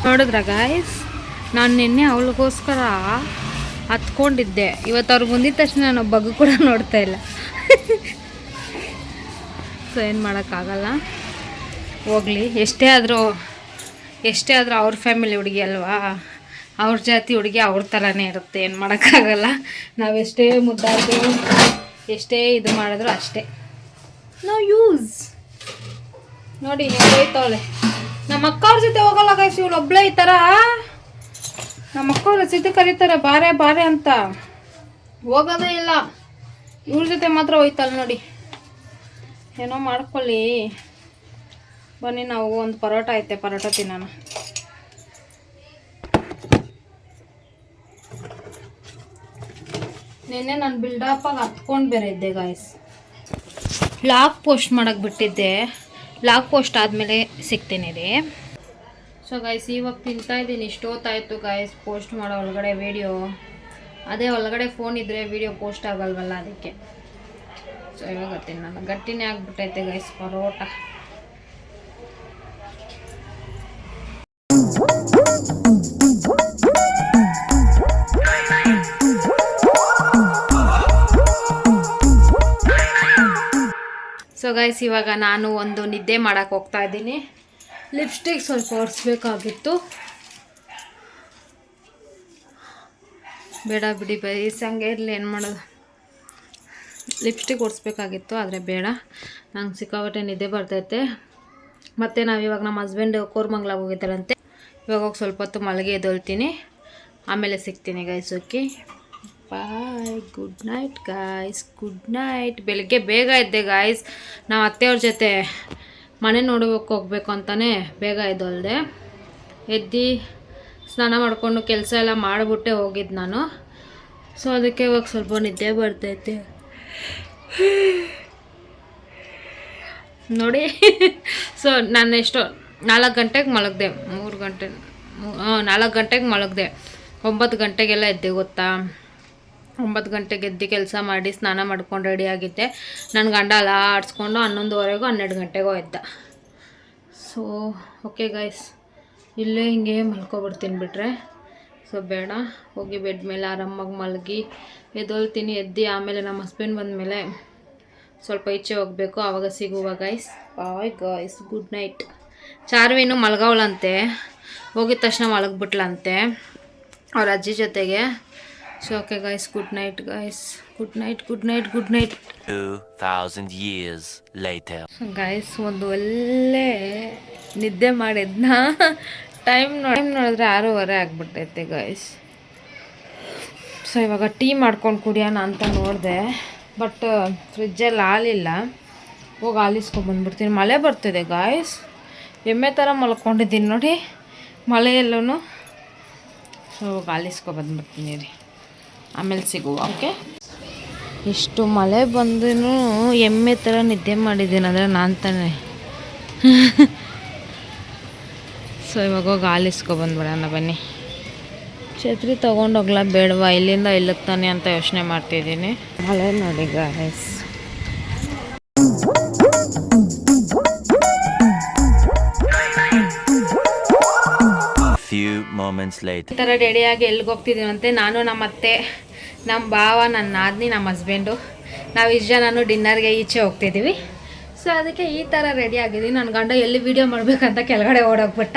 S1: ನೋಡಿದ್ರ ಗಾಯ್ಸ್, ನಾನು ನಿನ್ನೆ ಅವಳಿಗೋಸ್ಕರ ಹತ್ಕೊಂಡಿದ್ದೆ. ಇವತ್ತು ಅವ್ರಿಗೆ ಬಂದಿದ ತಕ್ಷಣ ನಾನು ಬಗ್ಗು ಕೂಡ ನೋಡ್ತಾ ಇಲ್ಲ. ಸೊ ಏನು ಮಾಡೋಕ್ಕಾಗಲ್ಲ, ಹೋಗಲಿ. ಎಷ್ಟೇ ಆದರೂ ಅವ್ರ ಫ್ಯಾಮಿಲಿ ಹುಡುಗಿ ಅಲ್ವಾ, ಅವ್ರ ಜಾತಿ ಹುಡುಗಿ ಅವ್ರ ಥರನೇ ಇರುತ್ತೆ. ಏನು ಮಾಡೋಕ್ಕಾಗಲ್ಲ. ನಾವೆಷ್ಟೇ ಮುದ್ದಾಡಿದ್ರು, ಎಷ್ಟೇ ಇದು ಮಾಡಿದ್ರು ಅಷ್ಟೇ. No use. ನೋಡಿ ಹೋಯ್ತವಳೆ. ನಮ್ಮ ಅಕ್ಕವ್ರ ಜೊತೆ ಹೋಗಲ್ಲ ಗೈಸ್, ಇವಳು ಒಬ್ಳೇ ಈ ಥರ. ನಮ್ಮ ಅಕ್ಕವ್ರ ಜೊತೆ ಕರೀತಾರೆ ಬಾರೆ ಬಾರೆ ಅಂತ, ಹೋಗೋದೇ ಇಲ್ಲ. ಇವ್ರ ಜೊತೆ ಮಾತ್ರ ಹೋಯ್ತಲ್ಲ ನೋಡಿ. ಏನೋ ಮಾಡ್ಕೊಳ್ಳಿ, ಬನ್ನಿ ನಾವು ಒಂದು ಪರೋಟ ಐತೆ, ಪರೋಟ ತಿನ್ನೋಣ. ನಿನ್ನೆ ನಾನು ಬಿಲ್ಡಪಾಗಿ ಹತ್ಕೊಂಡು ಬೇರೆ ಇದ್ದೆ ಗಾಯ್ಸ್. ಲಾಗ್ ಪೋಸ್ಟ್ ಮಾಡೋಕ್ಕೆ ಬಿಟ್ಟಿದ್ದೆ. ಲಾಗ್ ಪೋಸ್ಟ್ ಆದಮೇಲೆ ಸಿಗ್ತೀನಿ ರೀ. ಸೊ ಗಾಯ್ಸ್, ಇವಾಗ ತಿಂತಾಯಿದ್ದೀನಿ. ಇಷ್ಟೊತ್ತಾಯಿತು ಗಾಯ್ಸ್ ಪೋಸ್ಟ್ ಮಾಡೋ ಒಳಗಡೆ ವೀಡಿಯೋ. ಅದೇ ಒಳಗಡೆ ಫೋನ್ ಇದ್ದರೆ ವೀಡಿಯೋ ಪೋಸ್ಟ್ ಆಗಲ್ವಲ್ಲ, ಅದಕ್ಕೆ. ಸೊ ಇವಾಗ ತಿನ್ನೋಣ. ಗಟ್ಟಿನೇ ಆಗಿಬಿಟ್ಟೈತೆ ಗೈಸ್ ಪರೋಟ. ಸೊ ಗೈಸ್, ಇವಾಗ ನಾನು ಒಂದು ನಿದ್ದೆ ಮಾಡೋಕ್ಕೆ ಹೋಗ್ತಾ ಇದ್ದೀನಿ. ಲಿಪ್ಸ್ಟಿಕ್ ಸ್ವಲ್ಪ ಒರೆಸ್ಬೇಕಾಗಿತ್ತು. ಬೇಡ ಬಿಡಿ ಬೈಸಂಗೆ ಇರಲಿ, ಏನು ಮಾಡೋದು. ಲಿಪ್ಸ್ಟಿಕ್ ಒರೆಸ್ಬೇಕಾಗಿತ್ತು, ಆದರೆ ಬೇಡ. ನಂಗೆ ಸಿಕ್ಕಾಪಟ್ಟೆ ನಿದ್ದೆ ಬರ್ತೈತೆ. ಮತ್ತು ನಾವು ಇವಾಗ ನಮ್ಮ ಹಸ್ಬೆಂಡ್ ಕೋರ್ಮಂಗ್ಲಾಗ ಹೋಗಿದ್ದಾರಂತೆ. ಇವಾಗ ಹೋಗಿ ಸ್ವಲ್ಪ ಹೊತ್ತು ಮಲಗಿ ಎದ್ದೊಳ್ತೀನಿ, ಆಮೇಲೆ ಸಿಗ್ತೀನಿ guys. Okay bye, good night guys, good night. ಬೆಳಗ್ಗೆ ಬೇಗ ಇದ್ದೆ ಗಾಯ್ಸ್. ನಾವು ಅತ್ತೆಯವ್ರ ಜೊತೆ ಮನೆ ನೋಡೋಕೆ ಹೋಗ್ಬೇಕು ಅಂತಲೇ ಬೇಗ ಎದ್ದೊಳ್ದೆ. ಎದ್ದು ಸ್ನಾನ ಮಾಡಿಕೊಂಡು ಕೆಲಸ ಎಲ್ಲ ಮಾಡಿಬಿಟ್ಟೆ ಹೋಗಿದ್ದು ನಾನು. ಸೊ ಅದಕ್ಕೆ ಇವಾಗ ಸ್ವಲ್ಪ ನಿದ್ದೆ ಬರ್ತೈತೆ ನೋಡಿ. ಸೊ ನಾನು ಎಷ್ಟೋ 4 ಗಂಟೆಗೆ ಮಲಗಿದೆ, 4 ಗಂಟೆಗೆ ಮಲಗಿದೆ. 9 ಗಂಟೆಗೆಲ್ಲ ಎದ್ದೆ ಗೊತ್ತಾ. 9 ಗಂಟೆಗೆ ಎದ್ದು ಕೆಲಸ ಮಾಡಿ ಸ್ನಾನ ಮಾಡ್ಕೊಂಡು ರೆಡಿ ಆಗಿದ್ದೆ. ನನ್ನ ಗಂಡ ಎಲ್ಲ ಆಡಿಸ್ಕೊಂಡು 11:30 12 ಗಂಟೆಗೋ ಎದ್ದ. ಸೊ ಓಕೆ ಗೈಸ್, ಇಲ್ಲೇ ಹಿಂಗೆ ಮಲ್ಕೊಬಿಡ್ತೀನಿ ಬಿಟ್ರೆ. ಸೊ ಬೇಡ, ಹೋಗಿ ಬೆಡ್ ಮೇಲೆ ಆರಾಮಾಗಿ ಮಲಗಿ ಎದ್ದೊಳ್ತೀನಿ. ಎದ್ದು ಆಮೇಲೆ ನಮ್ಮ ಹಸ್ಬೆಂಡ್ ಬಂದಮೇಲೆ ಸ್ವಲ್ಪ ಈಚೆ ಹೋಗಬೇಕು, ಆವಾಗ ಸಿಗುವ guys. Bye guys, good night. ಚಾರ್ವಿನೂ ಮಲ್ಗವಳಂತೆ, ಹೋಗಿದ ತಕ್ಷಣ ಮಲಗಿಬಿಟ್ಲಂತೆ ಅವ್ರ ಅಜ್ಜಿ ಜೊತೆಗೆ. So okay guys, good night guys, good night, good night, good night.
S2: 2000 years later.
S1: Guys, ಒಂದು ಒಳ್ಳೆ ನಿದ್ದೆ ಮಾಡಿದ್ನ. ಟೈಮ್ ನೋಡಿದ್ರೆ 6:30 ಆಗಿಬಿಟ್ಟೈತೆ ಗೈಸ್. ಸೊ ಇವಾಗ ಟೀ ಮಾಡ್ಕೊಂಡು ಕುಡಿಯೋಣ ಅಂತ ನೋಡಿದೆ, ಬಟ್ ಫ್ರಿಜ್ಜಲ್ಲಿ ಹಾಲಿಲ್ಲ. ಹೋಗಿ ಹಾಲಿಸ್ಕೊಂಡ್ಬಂದ್ಬಿಡ್ತೀನಿ. ಮಳೆ ಬರ್ತಿದೆ ಗಾಯ್ಸ್, ಎಮ್ಮೆ ಥರ ಮಲ್ಕೊಂಡಿದ್ದೀನಿ ನೋಡಿ ಮಳೆಯಲ್ಲೂ. ಸೊ ಹೋಗಿ ಹಾಲಿಸ್ಕೊಂಡ್ಬಂದ್ಬಿಡ್ತೀನಿ ರೀ, ಆಮೇಲೆ ಸಿಗುವ. ಓಕೆ, ಇಷ್ಟು ಮಳೆ ಬಂದ್ರೂ ಎಮ್ಮೆ ಥರ ನಿದ್ದೆ ಮಾಡಿದ್ದೀನಿ ಅಂದರೆ ನಾನು ತಾನೇ. ಸೊ ಇವಾಗ ಹೋಗಿ ಹಾಲಿಸ್ಕೊಬಂದ್ಬಿಡೋಣ ಬನ್ನಿ. ಛತ್ರಿ ತೊಗೊಂಡೋಗ್ಲಾ ಬೇಡವಾ, ಇಲ್ಲಿಂದ ಇಲ್ಲಿಗೆ ತಾನೆ ಅಂತ ಯೋಚನೆ ಮಾಡ್ತಿದ್ದೀನಿ. ಮಳೆ ನೋಡಿ ಗಾಯ್ಸ್.
S2: Few moments later.
S1: ಈ ಥರ ರೆಡಿಯಾಗಿ ಎಲ್ಲಿಗೆ ಹೋಗ್ತಿದ್ದೀವಂತೆ, ನಾನು ನಮ್ಮ ಅತ್ತೆ, ನಮ್ಮ ಭಾವ, ನನ್ನ ನಾದಿನಿ, ನಮ್ಮ ಹಸ್ಬೆಂಡು, ನಾವು ಇಷ್ಟು ಜನನು ಡಿನ್ನರ್ಗೆ ಈಚೆ ಹೋಗ್ತಿದ್ದೀವಿ. ಸೊ ಅದಕ್ಕೆ ಈ ಥರ ರೆಡಿ ಆಗಿದ್ದೀನಿ. ನನ್ನ ಗಂಡ ಎಲ್ಲಿ ವೀಡಿಯೋ ಮಾಡಬೇಕಂತ ಕೆಳಗಡೆ ಓಡೋಗ್ಬಿಟ್ಟ.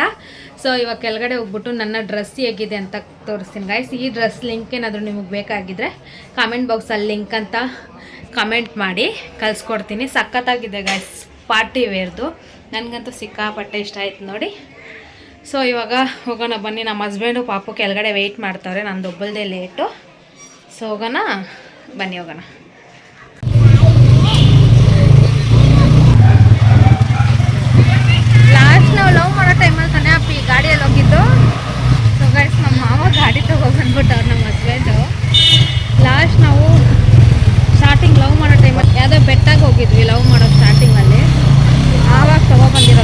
S1: ಸೊ ಇವಾಗ ಕೆಳಗಡೆ ಹೋಗ್ಬಿಟ್ಟು ನನ್ನ ಡ್ರೆಸ್ ಹೇಗಿದೆ ಅಂತ ತೋರಿಸ್ತೀನಿ ಗೈಸ್. ಈ ಡ್ರೆಸ್ ಲಿಂಕ್ ಏನಾದರೂ ನಿಮಗೆ ಬೇಕಾಗಿದ್ದರೆ ಕಾಮೆಂಟ್ ಬಾಕ್ಸಲ್ಲಿ ಲಿಂಕ್ ಅಂತ ಕಮೆಂಟ್ ಮಾಡಿ ಕಳಿಸ್ಕೊಡ್ತೀನಿ. ಸಖತ್ತಾಗಿದೆ ಗೈಸ್, ಪಾರ್ಟಿ ವೇರ್ದು. ನನಗಂತೂ ಸಿಕ್ಕಾಪಟ್ಟೆ ಇಷ್ಟ ಆಯ್ತು ನೋಡಿ. ಸೊ ಇವಾಗ ಹೋಗೋಣ ಬನ್ನಿ. ನಮ್ಮ ಹಸ್ಬೆಂಡು ಪಾಪು ಕೆಳಗಡೆ ವೆಯ್ಟ್ ಮಾಡ್ತಾವ್ರೆ, ನಂದು ಒಬ್ಬಳದೇ ಲೇಟು. ಸೊ ಹೋಗೋಣ ಬನ್ನಿ, ಹೋಗೋಣ. ಲಾಸ್ಟ್ ನಾವು ಲವ್ ಮಾಡೋ ಟೈಮಲ್ಲಿ ತಾನೇ ಅಪ್ಪಿ ಗಾಡಿಯಲ್ಲಿ ಹೋಗಿದ್ದು. ಸೊ ಗೈಸ್, ನಮ್ಮ ಮಾವ ಗಾಡಿ ತೊಗೊಬಂದ್ಬಿಟ್ಟವ್ರು ನಮ್ಮ ಹಸ್ಬೆಂಡು. ಲಾಸ್ಟ್ ನಾವು ಸ್ಟಾರ್ಟಿಂಗ್ ಲವ್ ಮಾಡೋ ಟೈಮಲ್ಲಿ ಯಾವುದೋ ಬೆಟ್ಟಾಗಿ ಹೋಗಿದ್ವಿ ಲವ್ ಮಾಡೋ ಸ್ಟಾರ್ಟಿಂಗಲ್ಲಿ. ಆವಾಗ ತೊಗೊಬಂದಿರೋ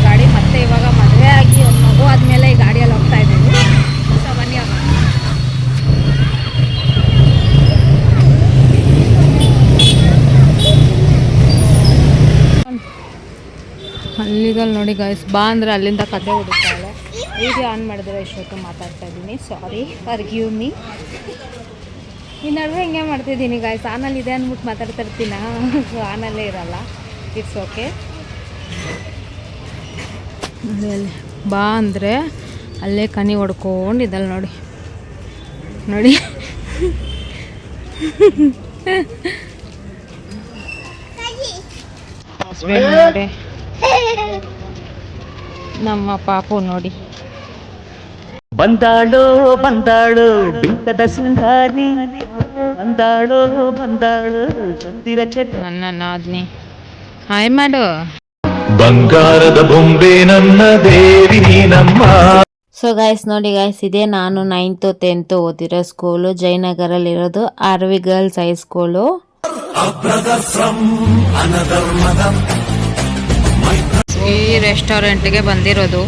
S1: ನೋಡಿ ಗಾಯ್ಸ್, ಬಾ ಅಂದರೆ ಅಲ್ಲಿಂದ ಕತೆ ಹುಡುಕ್ತಾಳೆ. ವಿಡಿಯೋ ಆನ್ ಮಾಡಿದ್ರೆ ಇಷ್ಟೊತ್ತು ಮಾತಾಡ್ತಾ ಇದ್ದೀನಿ, ಸಾರಿ ಫಾರ್ ಗಿವ್ ಮೀ. ಈ ನಡುವೆ ಹಿಂಗೆ ಮಾಡ್ತಿದ್ದೀನಿ ಗಾಯ್ಸ್, ಆನಲ್ಲಿ ಇದೆ ಅಂದ್ಬಿಟ್ಟು ಮಾತಾಡ್ತಾ ಇರ್ತೀನ, ಆನಲ್ಲೇ ಇರಲ್ಲ. It's okay. ನೋಡಿ ಅಲ್ಲಿ ಬಾ ಅಂದರೆ ಅಲ್ಲೇ ಕನಿ ಹೊಡ್ಕೊಂಡಿದ್ದಲ್ಲ ನೋಡಿ ನೋಡಿ. ನೋಡಿ ನಮ್ಮ ಪಾಪು ನೋಡಿ.
S3: ಬಂದಾಳೋ ಬಂದಾಳು ಬಿಂಕದ ಸಿಂಗಾರಿ, ಬಂದಾಳೋ ಬಂದಾಳು ಚಂದಿರ ಚೆನ್ನ.
S1: ನನ್ನ ನಾದ್ನಿ ಹಾಯ್ ಮಾಡು.
S3: ಬಂಗಾರದ ಬೊಂಬೆ ನನ್ನ ದೇವಿ ನೀನಮ್ಮ.
S1: ಸೊ ಗಾಯ್ಸ್ ನೋಡಿ ಗಾಯ್ಸ್, ಇದೇ ನಾನು 9th 10th ಓದಿರೋ ಸ್ಕೂಲು, ಜಯನಗರಲ್ಲಿರೋದು ಆರ್ ವಿ ಗರ್ಲ್ಸ್ ಹೈಸ್ಕೂಲು. ಈ ರೆಸ್ಟೋರೆಂಟ್ಗೆ ಬಂದಿರೋದು,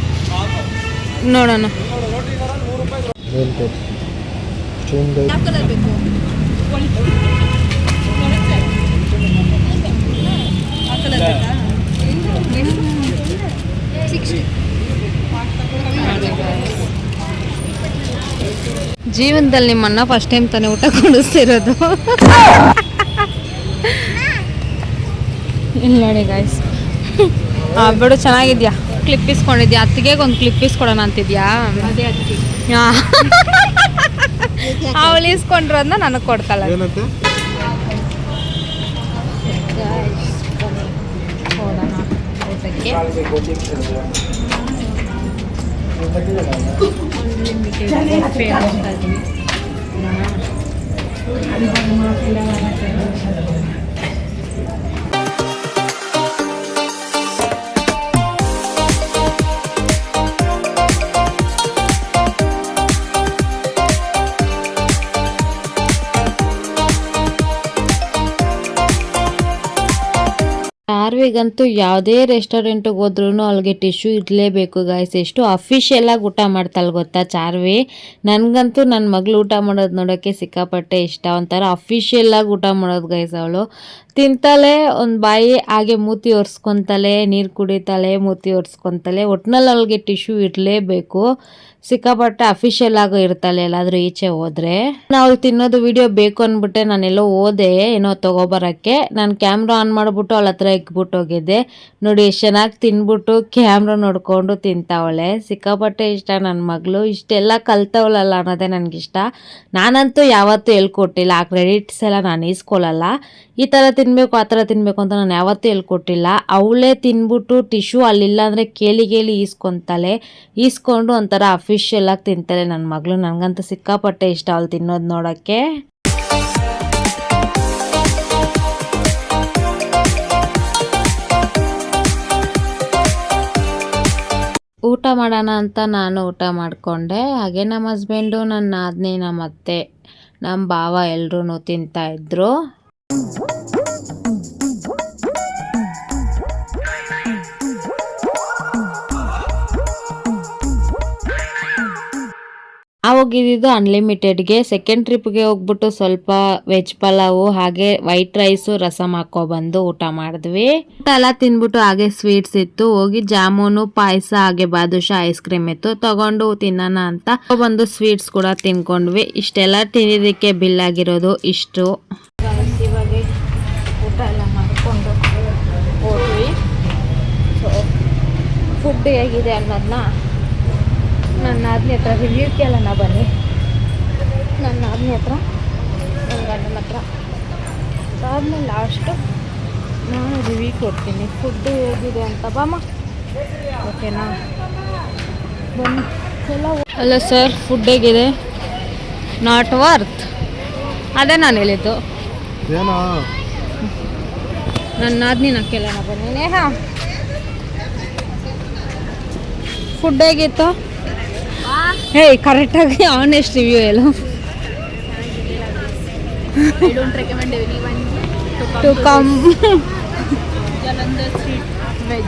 S1: ನೋಡೋಣ. ಜೀವನದಲ್ಲಿ ನಿಮ್ಮನ್ನ ಫಸ್ಟ್ ಟೈಮ್ ತಾನೇ ಊಟ ಕೊಡಿಸ್ತಿರೋದು. ಇಲ್ಲಿ ನೋಡಿ ಗಾಯ್ಸ್, ಬಿಡು ಚೆನ್ನಾಗಿದ್ಯಾ, ಕ್ಲಿಪ್ ಇಸ್ಕೊಂಡಿದ್ಯಾ, ಅತ್ತಿಗೆ ಒಂದು ಕ್ಲಿಪ್ ಇಸ್ಕೊಡೋಣ ಅಂತಿದ್ಯಾ. ಅವಳು ಇಸ್ಕೊಂಡಿರೋದನ್ನ ನನಗೆ ಕೊಡ್ತಾಳೆ. ಹೋಗೋಣ ಊಟಕ್ಕೆ. ಚಾರ್ವಿಗಂತೂ ಯಾವುದೇ ರೆಸ್ಟೋರೆಂಟಿಗೆ ಹೋದ್ರೂ ಅಲ್ಲಿಗೆ ಟಿಶ್ಯೂ ಇರಲೇಬೇಕು ಗಾಯ್ಸ್. ಎಷ್ಟು ಅಫಿಷಿಯಲಾಗಿ ಊಟ ಮಾಡ್ತಾಳೆ ಗೊತ್ತಾ ಚಾರ್ವಿ. ನನಗಂತೂ ನನ್ನ ಮಗಳು ಊಟ ಮಾಡೋದು ನೋಡೋಕ್ಕೆ ಸಿಕ್ಕಾಪಟ್ಟೆ ಇಷ್ಟ. ಒಂಥರ ಅಫಿಷಿಯಲಾಗಿ ಊಟ ಮಾಡೋದು ಗಾಯ್ಸ್. ಅವಳು ತಿಂತಾಳೆ, ಒಂದು ಬಾಯಿ ಹಾಗೆ ಮೂತಿ ಒರೆಸ್ಕೊತಾಳೆ, ನೀರು ಕುಡಿತಾಳೆ, ಮೂತಿ ಒರೆಸ್ಕೊತಾಳೆ. ಒಟ್ನಲ್ಲಿ ಅವಳಿಗೆ ಟಿಶ್ಯೂ ಇರಲೇಬೇಕು. ಸಿಕ್ಕಾಪಟ್ಟೆ ಅಫಿಷಿಯಲ್ ಆಗೋ ಇರ್ತಾಳೆ ಎಲ್ಲಾದರೂ ಈಚೆ ಹೋದ್ರೆ. ನಾವು ತಿನ್ನೋದು ವಿಡಿಯೋ ಬೇಕು ಅಂದ್ಬಿಟ್ಟೆ ನಾನೆಲ್ಲೋ ಹೋದೆ ಏನೋ ತೊಗೊಬರೋಕ್ಕೆ. ನಾನು ಕ್ಯಾಮ್ರಾ ಆನ್ ಮಾಡಿಬಿಟ್ಟು ಅವಳ ಹತ್ರ ಇಕ್ಬಿಟ್ಟು ಹೋಗಿದ್ದೆ. ನೋಡಿ ಎಷ್ಟು ಚೆನ್ನಾಗಿ ತಿನ್ಬಿಟ್ಟು ಕ್ಯಾಮ್ರಾ ನೋಡ್ಕೊಂಡು ತಿಂತಾವಳೆ. ಸಿಕ್ಕಾಪಟ್ಟೆ ಇಷ್ಟ ನನ್ನ ಮಗಳು. ಇಷ್ಟೆಲ್ಲ ಕಲ್ತವಳಲ್ಲ ಅನ್ನೋದೇ ನನಗಿಷ್ಟ. ನಾನಂತೂ ಯಾವತ್ತೂ ಹೇಳ್ಕೊಟ್ಟಿಲ್ಲ, ಆ ಕ್ರೆಡಿಟ್ಸ್ ಎಲ್ಲ ನಾನು ಈಸ್ಕೊಳ್ಳಲ್ಲ. ಈ ಥರ ತಿನ್ನಬೇಕು ಆ ಥರ ತಿನ್ನಬೇಕು ಅಂತ ನಾನು ಯಾವತ್ತೂ ಹೇಳ್ಕೊಟ್ಟಿಲ್ಲ. ಅವಳೇ ತಿನ್ಬಿಟ್ಟು ಟಿಶ್ಯೂ ಅಲ್ಲಿಲ್ಲ ಅಂದರೆ ಕೇಳಿ ಈಸ್ಕೊತಾಳೆ. ಈಸ್ಕೊಂಡು ಒಂಥರ ಅಫಿಷಿಯಲ್ ಆಗಿ ತಿಂತಾಳೆ ನನ್ನ ಮಗಳು. ನನಗಂತೂ ಸಿಕ್ಕಾಪಟ್ಟೆ ಇಷ್ಟ ಅವಳು ತಿನ್ನೋದು ನೋಡೋಕ್ಕೆ. ಊಟ ಮಾಡೋಣ ಅಂತ ನಾನು ಊಟ ಮಾಡಿಕೊಂಡೆ. ಹಾಗೆ ನಮ್ಮ ಹಸ್ಬೆಂಡು, ನನ್ನ ನಾದಿನಿ, ನಮ್ಮ ಅತ್ತೆ, ನಮ್ಮ ಭಾವ ಎಲ್ಲರೂ ತಿಂತಾಯಿದ್ರು. ಹೋಗಿದ್ದು ಅನ್ಲಿಮಿಟೆಡ್ಗೆ. ಸೆಕೆಂಡ್ ಟ್ರಿಪ್ಗೆ ಹೋಗ್ಬಿಟ್ಟು ಸ್ವಲ್ಪ ವೆಜ್ ಪಲಾವು ಹಾಗೆ ವೈಟ್ ರೈಸು ರಸಮ್ ಹಾಕೊಬಂದು ಊಟ ಮಾಡಿದ್ವಿ. ಊಟ ಎಲ್ಲ ತಿನ್ಬಿಟ್ಟು ಹಾಗೆ ಸ್ವೀಟ್ಸ್ ಇತ್ತು. ಹೋಗಿ ಜಾಮೂನು, ಪಾಯಸ ಹಾಗೆ ಬಾದುಷಾ ಐಸ್ ಕ್ರೀಮ್ ಇತ್ತು, ತಗೊಂಡು ತಿನ್ನೋಣ ಅಂತ ಬಂದು ಸ್ವೀಟ್ಸ್ ಕೂಡ ತಿನ್ಕೊಂಡ್ವಿ. ಇಷ್ಟೆಲ್ಲ ತಿನ್ನೋದಕ್ಕೆ ಬಿಲ್ ಆಗಿರೋದು ಇಷ್ಟು. ಇವಾಗ ಊಟ ಎಲ್ಲ ಮಾಡಿಕೊಂಡು ಹೋದ್ವಿ. ಸೊ ಫುಡ್ ಹೇಗಿದೆ ಅನ್ನೋದನ್ನ ನನ್ನ ನಾದಿನಿ ಹತ್ರ ರಿವ್ಯೂ ಕೇಳೋಣ ಬನ್ನಿ. ನನ್ನ ನಾದಿನಿ ಹತ್ರ, ನನ್ನ ಗಂಡನ ಹತ್ರ. ಅದಾದ್ಮೇಲೆ ಲಾಸ್ಟು ನಾನು ರಿವ್ಯೂ ಕೊಡ್ತೀನಿ ಫುಡ್ಡು ಹೇಗಿದೆ ಅಂತ. ಬಾಮ ಓಕೆನಾ, ಬನ್ನಿ ಎಲ್ಲ. ಅಲ್ಲ ಸರ್, ಫುಡ್ ಹೇಗಿದೆ? Not worth. ಅದೇ ನಾನು ಹೇಳಿದ್ದು. ನನ್ನ ನಾದಿನಿನ ಕೇಳೋಣ ಬನ್ನಿ. ನೇಹ, ಫುಡ್ ಹೇಗಿತ್ತು? ಹೇ, ಕರೆಕ್ಟಾಗಿ ಆನೆಸ್ಟ್ ರಿವ್ಯೂ ಹೇಳು.
S4: I don't recommend anyone
S1: to come.
S4: Jalandhar street veg.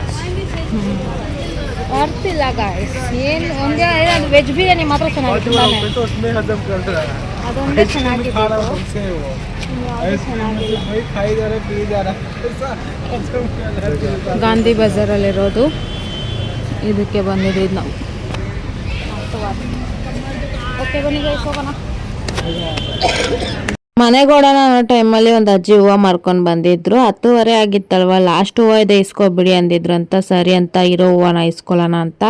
S1: ಬರ್ತಿಲ್ಲ ಗಾಯ್ಸ್. ಏನು ಒಂದೇ ವೆಜ್ ಬಿರಿಯಾನಿ ಮಾತ್ರ ಚೆನ್ನಾಗಿತ್ತು. ಅದೊಂದೇ ಚೆನ್ನಾಗಿತ್ತು. ಗಾಂಧಿ ಬಜಾರಲ್ಲಿರೋದು ಇದಕ್ಕೆ ಬಂದಿದ್ದೀವಿ ನಾವು. ಓಕೆ ಬನ್ನಿ ಗೈಸ್ ಹೋಗೋಣ. ಮನೆಗೆ ಓಡೋಣ ಅನ್ನೋ ಟೈಮಲ್ಲಿ ಒಂದು ಅಜ್ಜಿ ಹೂವು ಮಾರ್ಕೊಂಡು ಬಂದಿದ್ರು. 10:30 ಆಗಿತ್ತಲ್ವ, ಲಾಸ್ಟ್ ಹೂವು ಇದೆ ಇಸ್ಕೊಬಿಡಿ ಅಂದಿದ್ರು ಅಂತ. ಸರಿ ಅಂತ ಇರೋ ಹೂವನ ಇಸ್ಕೊಳ್ಳೋಣ ಅಂತ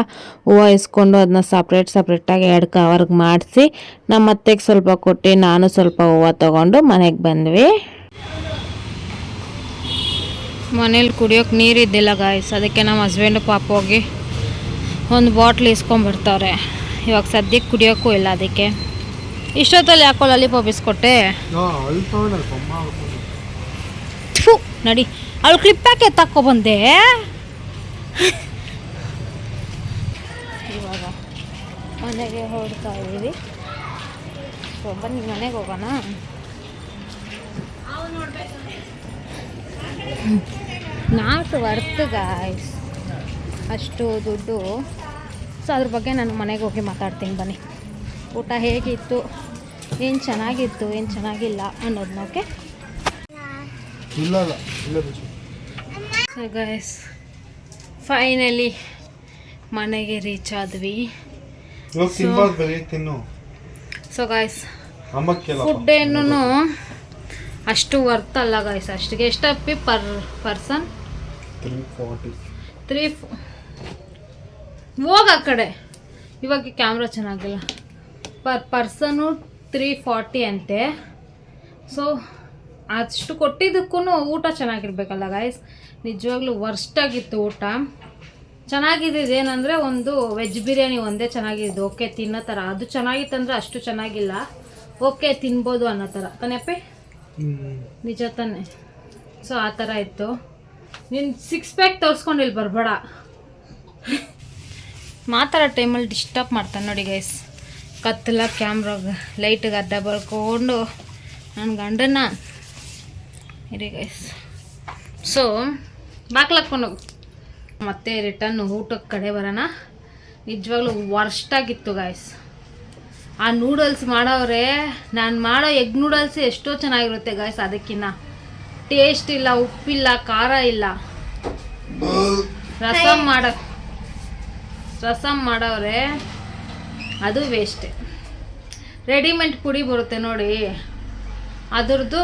S1: ಹೂವು ಇಸ್ಕೊಂಡು ಅದನ್ನ ಸಪ್ರೇಟಾಗಿ 2 ಕವರ್ಗೆ ಮಾಡಿಸಿ ನಮ್ಮ ಅತ್ತೆಗೆ ಸ್ವಲ್ಪ ಕೊಟ್ಟು ನಾನು ಸ್ವಲ್ಪ ಹೂವು ತೊಗೊಂಡು ಮನೆಗೆ ಬಂದ್ವಿ. ಮನೇಲಿ ಕುಡಿಯೋಕೆ ನೀರಿದ್ದಿಲ್ಲ ಗಾಯ್ಸ್, ಅದಕ್ಕೆ ನಮ್ಮ ಹಸ್ಬೆಂಡು ಪಾಪ ಹೋಗಿ ಒಂದು ಬಾಟ್ಲ್ ಇಸ್ಕೊಂಡ್ಬರ್ತಾರೆ. ಇವಾಗ ಸದ್ಯಕ್ಕೆ ಕುಡಿಯೋಕ್ಕೂ ಇಲ್ಲ. ಅದಕ್ಕೆ ಇಷ್ಟೊತ್ತಲ್ಲಿ ಯಾಕೋ ಲಾಲಿಪಾಪ್ ಇಸ್ಕೊಟ್ಟೆ. ಥು, ನಡಿ ಅವಳು ಕ್ಲಿಪ್ ಯಾಕೆ ತಕ್ಕೊಬಂದೆ. ಇವಾಗ ಮನೆಗೆ ಹೊರಡ್ತಾ ಇದ್ದೀವಿ. ಸೊ ಬನ್ನಿ ಮನೆಗೆ ಹೋಗೋಣ. ನಾಟ್ ವರ್ತ್ ಗಾಯ್ಸ್ ಅಷ್ಟು ದುಡ್ಡು. ಸೊ ಅದ್ರ ಬಗ್ಗೆ ನಾನು ಮನೆಗೆ ಹೋಗಿ ಮಾತಾಡ್ತೀನಿ ಬನ್ನಿ. ಊಟ ಹೇಗಿತ್ತು, ಏನು ಚೆನ್ನಾಗಿತ್ತು, ಏನು ಚೆನ್ನಾಗಿಲ್ಲ ಅನ್ನೋದನ್ನ. ಓಕೆ ಸೊ ಗೈಸ್ ಫೈನಲಿ ಮನೆಗೆ ರೀಚ್ ಆದ್ವಿ. ಸೊ ಗೈಸ್ ಫುಡ್ ಏನೂ ಅಷ್ಟು ವರ್ತ್ ಅಲ್ಲ ಗೈಸ್. ಅಷ್ಟಿಗೆ ಎಷ್ಟಪ್ಪಿ ಪರ್ಸನ್ 340 ಹೋಗ ಆ ಕಡೆ. ಇವಾಗ ಕ್ಯಾಮ್ರಾ ಚೆನ್ನಾಗಿಲ್ಲ. ಪರ್ಸನು 340 ಅಂತೆ. ಸೊ ಅಷ್ಟು ಕೊಟ್ಟಿದ್ದಕ್ಕೂ ಊಟ ಚೆನ್ನಾಗಿರ್ಬೇಕಲ್ಲ ಗೈಸ್. ನಿಜವಾಗ್ಲೂ ವರ್ಸ್ಟಾಗಿತ್ತು ಊಟ. ಚೆನ್ನಾಗಿದ್ದೇನೆಂದರೆ ಒಂದು ವೆಜ್ ಬಿರಿಯಾನಿ ಒಂದೇ ಚೆನ್ನಾಗಿದ್ದು. ಓಕೆ ತಿನ್ನೋ ಥರ. ಅದು ಚೆನ್ನಾಗಿತ್ತಂದ್ರೆ ಅಷ್ಟು ಚೆನ್ನಾಗಿಲ್ಲ. ಓಕೆ ತಿನ್ಬೋದು ಅನ್ನೋ ಥರ ತಾನೇಪ್ಪಿ, ನಿಜ ತಾನೆ. ಸೊ ಆ ಥರ ಇತ್ತು. ನೀನು 6 ಪ್ಯಾಕ್ ತೋರಿಸ್ಕೊಂಡು ಇಲ್ಲಿ ಬರಬೇಡ. ಮಾತಾಡೋ ಟೈಮಲ್ಲಿ ಡಿಸ್ಟರ್ಬ್ ಮಾಡ್ತಾನೆ ನೋಡಿ ಗೈಸ್. ಕತ್ತಲ ಕ್ಯಾಮ್ರಾಗ ಲೈಟಿಗೆ ಅಡ್ಡ ಬರ್ಕೊಂಡು ನನ್ನ ಗಂಡನ ಇರಿ ಗೈಸ್. ಸೊ ಬಾಕ್ಲಾಕ್ಕೊಂಡೋಗು ಮತ್ತೆ ರಿಟರ್ನ್ ಊಟಕ್ಕೆ ಕಡೆ ಬರೋಣ. ನಿಜವಾಗ್ಲೂ ವರ್ಸ್ಟಾಗಿತ್ತು ಗಾಯ್ಸ್. ಆ ನೂಡಲ್ಸ್ ಮಾಡವ್ರೆ. ನಾನು ಮಾಡೋ ಎಗ್ ನೂಡಲ್ಸ್ ಎಷ್ಟೋ ಚೆನ್ನಾಗಿರುತ್ತೆ ಗಾಯ್ಸ್. ಅದಕ್ಕಿಂತ ಟೇಸ್ಟ್ ಇಲ್ಲ, ಉಪ್ಪಿಲ್ಲ, ಖಾರ ಇಲ್ಲ. ರಸಮ್ ಮಾಡವ್ರೆ, ಅದು ವೇಸ್ಟೆ. ರೆಡಿಮೇಡ್ ಪುಡಿ ಬರುತ್ತೆ ನೋಡಿ, ಅದ್ರದ್ದು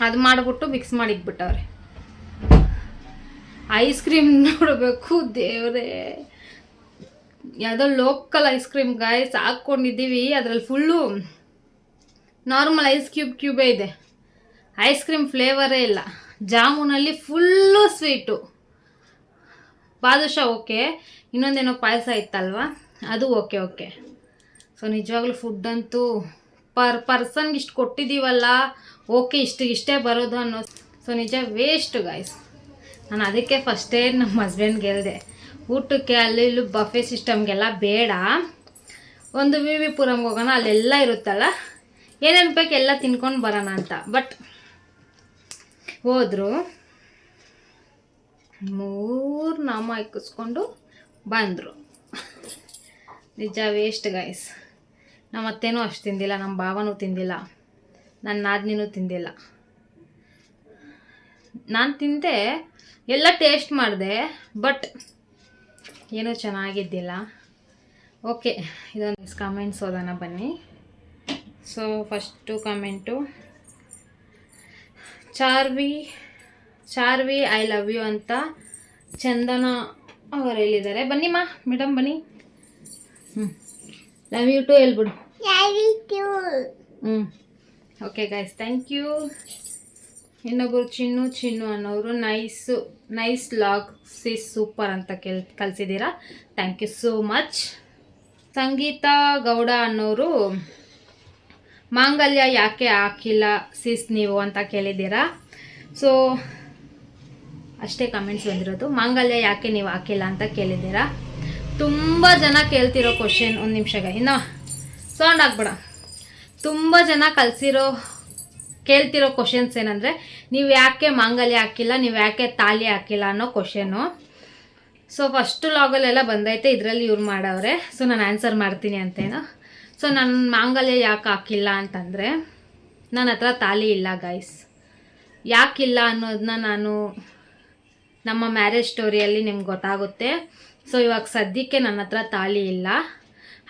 S1: ಅದು ಮಾಡಿಬಿಟ್ಟು ಮಿಕ್ಸ್ ಮಾಡಿಕ್ಬಿಟ್ಟವ್ರೆ. ಐಸ್ ಕ್ರೀಮ್ ನೋಡಬೇಕು ದೇವರೇ. ಯಾವುದೋ ಲೋಕಲ್ ಐಸ್ ಕ್ರೀಮ್ ಗಾಯ್ಸ್ ಹಾಕ್ಕೊಂಡಿದ್ದೀವಿ. ಅದರಲ್ಲಿ ಫುಲ್ಲು ನಾರ್ಮಲ್ ಐಸ್ ಕ್ಯೂಬೇ ಇದೆ. ಐಸ್ ಕ್ರೀಮ್ ಫ್ಲೇವರೇ ಇಲ್ಲ. ಜಾಮೂನಲ್ಲಿ ಫುಲ್ಲು ಸ್ವೀಟು. ಬಾದುಷಾ ಓಕೆ, ಇನ್ನೊಂದೇನೋ ಪಾಯಸ ಇತ್ತಲ್ವ, ಅದು ಓಕೆ. ಸೊ ನಿಜವಾಗ್ಲೂ ಫುಡ್ ಅಂತೂ ಪರ್ಸನ್ಗೆ ಇಷ್ಟು ಕೊಟ್ಟಿದ್ದೀವಲ್ಲ, ಓಕೆ ಇಷ್ಟೇ ಬರೋದು ಅನ್ನೋ. ಸೊ ನಿಜ ವೇಸ್ಟ್ ಗಾಯ್ಸ್. ನಾನು ಅದಕ್ಕೆ ಫಸ್ಟೇ ನಮ್ಮ ಹಸ್ಬೆಂಡ್ಗೆ ಹೇಳಿದೆ, ಊಟಕ್ಕೆ ಅಲ್ಲಿ ಇಲ್ಲೂ ಬಫೆ ಸಿಸ್ಟಮ್ಗೆಲ್ಲ ಬೇಡ, ಒಂದು ವಿ ಪುರಮ್ಗೆ ಹೋಗೋಣ, ಅಲ್ಲೆಲ್ಲ ಇರುತ್ತಲ್ಲ, ಏನೇನು ಬೇಕು ಎಲ್ಲ ತಿನ್ಕೊಂಡು ಬರೋಣ ಅಂತ. ಬಟ್ ಹೋದರು, 3 ನಾಮ ಇಕ್ಕಿಸ್ಕೊಂಡು ಬಂದರು. ನಿಜ ವೇಸ್ಟ್ ಗಾಯ್ಸ್. ನಮ್ಮ ಅತ್ತೇನೂ ಅಷ್ಟು ತಿಂದಿಲ್ಲ, ನಮ್ಮ ಭಾವನೂ ತಿಂದಿಲ್ಲ, ನನ್ನ ನಾದಿನಿನೂ ತಿಂದಿಲ್ಲ. ನಾನು ತಿಂದೆ, ಎಲ್ಲ ಟೇಸ್ಟ್ ಮಾಡಿದೆ, ಬಟ್ ಏನೂ ಚೆನ್ನಾಗಿದ್ದಿಲ್ಲ. ಓಕೆ, ಇದೊಂದು ಕಮೆಂಟ್ಸ್ ಓದೋಣ ಬನ್ನಿ. So first comment Charvi I love you ಅಂತ ಚಂದನ ಅವರು ಹೇಳಿದ್ದಾರೆ. ಬನ್ನಿಮ್ಮ ಮೇಡಮ್ ಬನ್ನಿ. ಲವ್ ಯು ಟು ಹೇಳ್ಬಿಡು. Okay guys, thank you. ಇನ್ನೊಬ್ಬರು ಚಿನ್ನು ಅನ್ನೋರು ನೈಸ್ ಲಾಗ್ ಸಿಸ್ ಸೂಪರ್ ಅಂತ ಕಳಿಸಿದ್ದೀರಾ. Thank you so much. Sangeetha Gowda ಅನ್ನೋರು ಮಾಂಗಲ್ಯ ಯಾಕೆ ಹಾಕಿಲ್ಲ ಸಿಸ್ ನೀವು ಅಂತ ಕೇಳಿದ್ದೀರಾ. ಸೊ ಅಷ್ಟೇ ಕಮೆಂಟ್ಸ್ ಬಂದಿರೋದು. ಮಾಂಗಲ್ಯ ಯಾಕೆ ನೀವು ಹಾಕಿಲ್ಲ ಅಂತ ಕೇಳಿದ್ದೀರಾ. ತುಂಬ ಜನ ಕೇಳ್ತಿರೋ ಕ್ವಶನ್. ಒಂದು ನಿಮಿಷಗ ಇನ್ನು ಸೌಂಡ್ ಆಗ್ಬೇಡ. ತುಂಬ ಜನ ಕೇಳ್ತಿರೋ ಕ್ವಶನ್ಸ್ ಏನಂದರೆ, ನೀವು ಯಾಕೆ ಮಾಂಗಲ್ಯ ಹಾಕಿಲ್ಲ, ನೀವು ಯಾಕೆ ತಾಲಿ ಹಾಕಿಲ್ಲ ಅನ್ನೋ ಕ್ವಶನು. ಸೊ ಫಸ್ಟು ಲಾಗಲ್ಲೆಲ್ಲ ಬಂದೈತೆ, ಇದರಲ್ಲಿ ಇವ್ರು ಮಾಡವ್ರೆ. ಸೊ ನಾನು ಆನ್ಸರ್ ಮಾಡ್ತೀನಿ ಅಂತೇನೋ. ಸೊ ನನ್ನ ಮಾಂಗಲ್ಯ ಯಾಕೆ ಹಾಕಿಲ್ಲ ಅಂತಂದರೆ, ನನ್ನ ಹತ್ರ ತಾಲಿ ಇಲ್ಲ ಗೈಸ್. ಯಾಕಿಲ್ಲ ಅನ್ನೋದನ್ನ ನಾನು ನಮ್ಮ ಮ್ಯಾರೇಜ್ ಸ್ಟೋರಿಯಲ್ಲಿ ನಿಮ್ಗೆ ಗೊತ್ತಾಗುತ್ತೆ. ಸೊ ಇವಾಗ ಸದ್ಯಕ್ಕೆ ನನ್ನ ಹತ್ರ ತಾಳಿ ಇಲ್ಲ.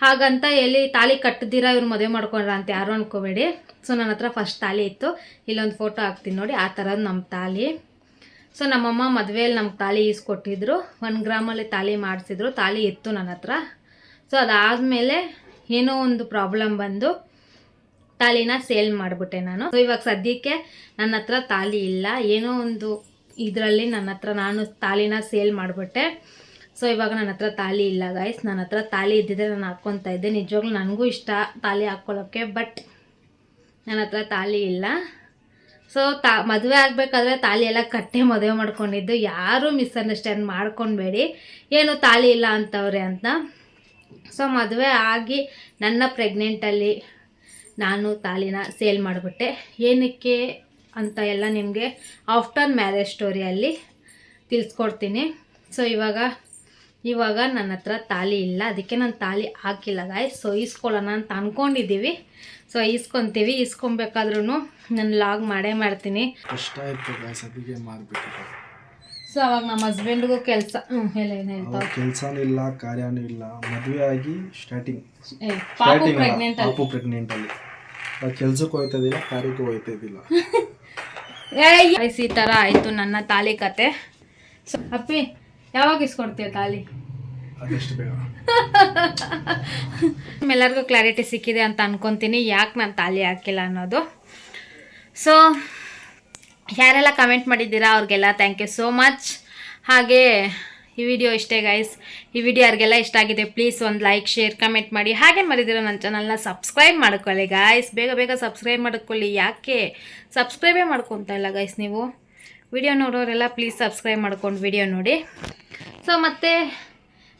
S1: ಹಾಗಂತ ಎಲ್ಲಿ ತಾಳಿ ಕಟ್ಟದಿರ ಇವ್ರು ಮದುವೆ ಮಾಡ್ಕೊಂಡ್ರ ಅಂತ ಯಾರು ಅನ್ಕೋಬೇಡಿ. ಸೊ ನನ್ನ ಹತ್ರ ಫಸ್ಟ್ ತಾಳಿ ಇತ್ತು, ಇಲ್ಲೊಂದು ಫೋಟೋ ಹಾಕ್ತೀನಿ ನೋಡಿ, ಆ ಥರದ್ದು ನಮ್ಮ ತಾಳಿ. ಸೊ ನಮ್ಮಮ್ಮ ಮದುವೆಯಲ್ಲಿ ನಮ್ಗೆ ತಾಳಿ ಈಸ್ಕೊಟ್ಟಿದ್ರು, 1 ಗ್ರಾಮಲ್ಲಿ ತಾಳಿ ಮಾಡಿಸಿದ್ರು, ತಾಳಿ ಇತ್ತು ನನ್ನ ಹತ್ರ. ಸೊ ಅದಾದಮೇಲೆ ಏನೋ ಒಂದು ಪ್ರಾಬ್ಲಮ್ ಬಂದು ತಾಳಿನ ಸೇಲ್ ಮಾಡಿಬಿಟ್ಟೆ ನಾನು. ಸೊ ಇವಾಗ ಸದ್ಯಕ್ಕೆ ನನ್ನ ಹತ್ರ ತಾಳಿ ಇಲ್ಲ, ಏನೋ ಒಂದು ಇದರಲ್ಲಿ ನನ್ನ ಹತ್ರ ನಾನು ತಾಳಿನ ಸೇಲ್ ಮಾಡಿಬಿಟ್ಟೆ. ಸೊ ಇವಾಗ ನನ್ನ ಹತ್ರ ತಾಳಿ ಇಲ್ಲ ಗೈಸ್. ನನ್ನ ಹತ್ರ ತಾಳಿ ಇದ್ದಿದ್ರೆ ನಾನು ಹಾಕ್ಕೊತಾ ಇದ್ದೆ. ನಿಜವಾಗ್ಲೂ ನನಗೂ ಇಷ್ಟ ತಾಳಿ ಹಾಕ್ಕೊಳ್ಳೋಕ್ಕೆ, ಬಟ್ ನನ್ನ ಹತ್ರ ತಾಳಿ ಇಲ್ಲ. ಸೊ ಮದುವೆ ಆಗಬೇಕಾದ್ರೆ ತಾಳಿ ಎಲ್ಲ ಕಟ್ಟೆ ಮದುವೆ ಮಾಡ್ಕೊಂಡಿದ್ದು. ಯಾರೂ ಮಿಸ್ಅಂಡರ್ಸ್ಟ್ಯಾಂಡ್ ಮಾಡ್ಕೊಬೇಡಿ ಏನು ತಾಳಿ ಇಲ್ಲ ಅಂತವ್ರೆ ಅಂತ. ಸೊ ಮದುವೆ ಆಗಿ ನನ್ನ ಪ್ರೆಗ್ನೆಂಟಲ್ಲಿ ನಾನು ತಾಳಿನ ಸೇಲ್ ಮಾಡಿಬಿಟ್ಟೆ. ಏನಕ್ಕೆ ಅಂತ ಎಲ್ಲ ನಿಮಗೆ ಆಫ್ಟರ್ ಮ್ಯಾರೇಜ್ ಸ್ಟೋರಿಯಲ್ಲಿ ತಿಳಿಸ್ಕೊಡ್ತೀನಿ. ಸೊ ಇವಾಗ ನನ್ನ ಹತ್ರ ತಾಳಿ ಇಲ್ಲ, ಅದಕ್ಕೆ ನಾನು ತಾಳಿ ಹಾಕಿಲ್ಲ ಗಾಯ್ಸ್. ಸೊ ಈಸ್ಕೊಳ್ಳೋಣ ಅಂತ ಅಂದ್ಕೊಂಡಿದ್ದೀವಿ. ಸೊ ಈಸ್ಕೊಬೇಕಾದ್ರೂ ನಾನು ಲಾಗ್ ಮಾಡೇ ಮಾಡ್ತೀನಿ.
S5: ಕಷ್ಟ ಆಯ್ತು ಗಾಯ್ಸ್, ಅದಕ್ಕೆ ಮಾರ್ಬಿಟ್ಟು.
S1: ಸೊ ಅವಾಗ ನಮ್ಮ ಹಸ್ಬೆಂಡ್ಗೂ ಕೆಲಸ
S5: ಕೆಲಸನೂ ಇಲ್ಲ, ಕಾರ್ಯನೂ ಇಲ್ಲ. ಮದುವೆ ಆಗಿ ಸ್ಟಾರ್ಟಿಂಗ್
S1: ಪಾಪು
S5: ಪ್ರೆಗ್ನೆಂಟ್ ಅಲ್ಲಿ ಕೆಲ್ಸಕ್ಕೆ ಹೋಗ್ತಾ ಇದ್ದಿಲ್ಲ, ಕಾರ್ಯಕ್ಕೂ ಹೋಗ್ತಾ ಇದ್ದಿಲ್ಲ.
S1: ಈ ಥರ ಆಯಿತು ನನ್ನ ತಾಳಿ ಕತೆ. ಸೊ ಅಪ್ಪಿ ಯಾವಾಗ ಇಸ್ಕೊಡ್ತೀಯ ತಾಳಿ?
S5: ಅದಷ್ಟು ಬೇಗ.
S1: ಎಲ್ಲರಿಗೂ ಕ್ಲಾರಿಟಿ ಸಿಕ್ಕಿದೆ ಅಂತ ಅನ್ಕೊತೀನಿ ಯಾಕೆ ನಾನು ತಾಳಿ ಹಾಕಿಲ್ಲ ಅನ್ನೋದು. ಸೊ ಯಾರೆಲ್ಲ ಕಮೆಂಟ್ ಮಾಡಿದ್ದೀರಾ ಅವ್ರಿಗೆಲ್ಲ ಥ್ಯಾಂಕ್ ಯು ಸೋ ಮಚ್. ಹಾಗೆ ಈ ವಿಡಿಯೋ ಇಷ್ಟೇ ಗೈಸ್. ಈ ವಿಡಿಯೋ ಯಾರಿಗೆಲ್ಲ ಇಷ್ಟ ಆಗಿದೆ ಪ್ಲೀಸ್ ಒಂದು ಲೈಕ್, ಶೇರ್, ಕಮೆಂಟ್ ಮಾಡಿ. ಹಾಗೆ ಮರಿದಿರೋ ನನ್ನ ಚಾನಲ್ನ ಸಬ್ಸ್ಕ್ರೈಬ್ ಮಾಡ್ಕೊಳ್ಳಿ ಗೈಸ್. ಬೇಗ ಸಬ್ಸ್ಕ್ರೈಬ್ ಮಾಡ್ಕೊಳ್ಳಿ. ಯಾಕೆ ಸಬ್ಸ್ಕ್ರೈಬೇ ಮಾಡ್ಕೊತಾ ಇಲ್ಲ ಗೈಸ್ ನೀವು? ವಿಡಿಯೋ ನೋಡೋರೆಲ್ಲ ಪ್ಲೀಸ್ ಸಬ್ಸ್ಕ್ರೈಬ್ ಮಾಡ್ಕೊಂಡು ವಿಡಿಯೋ ನೋಡಿ. ಸೊ ಮತ್ತೆ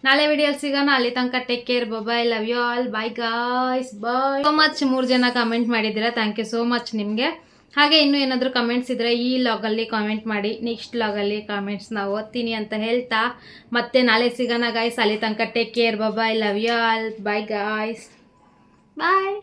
S1: ನಾಳೆ ವಿಡಿಯೋಲಿ ಸಿಗೋಣ. ಅಲ್ಲಿ ತನಕ take care, bye, love you all, bye guys, bye. So much 3 ಜನ ಕಮೆಂಟ್ ಮಾಡಿದ್ದೀರಾ, ಥ್ಯಾಂಕ್ ಯು ಸೋ ಮಚ್ ನಿಮಗೆ. ಹಾಗೆ ಇನ್ನೂ ಏನಾದರೂ ಕಮೆಂಟ್ಸ್ ಇದ್ದರೆ ಈ ಲಾಗಲ್ಲಿ ಕಾಮೆಂಟ್ ಮಾಡಿ, ನೆಕ್ಸ್ಟ್ ಲಾಗಲ್ಲಿ ಕಾಮೆಂಟ್ಸ್ನ ಓದ್ತೀನಿ ಅಂತ ಹೇಳ್ತಾ ಮತ್ತೆ ನಾಳೆ ಸಿಗೋಣ ಗಾಯ್ಸ್. ಅಲ್ಲಿ ತನಕ take care, bye, love you all, bye guys, bye.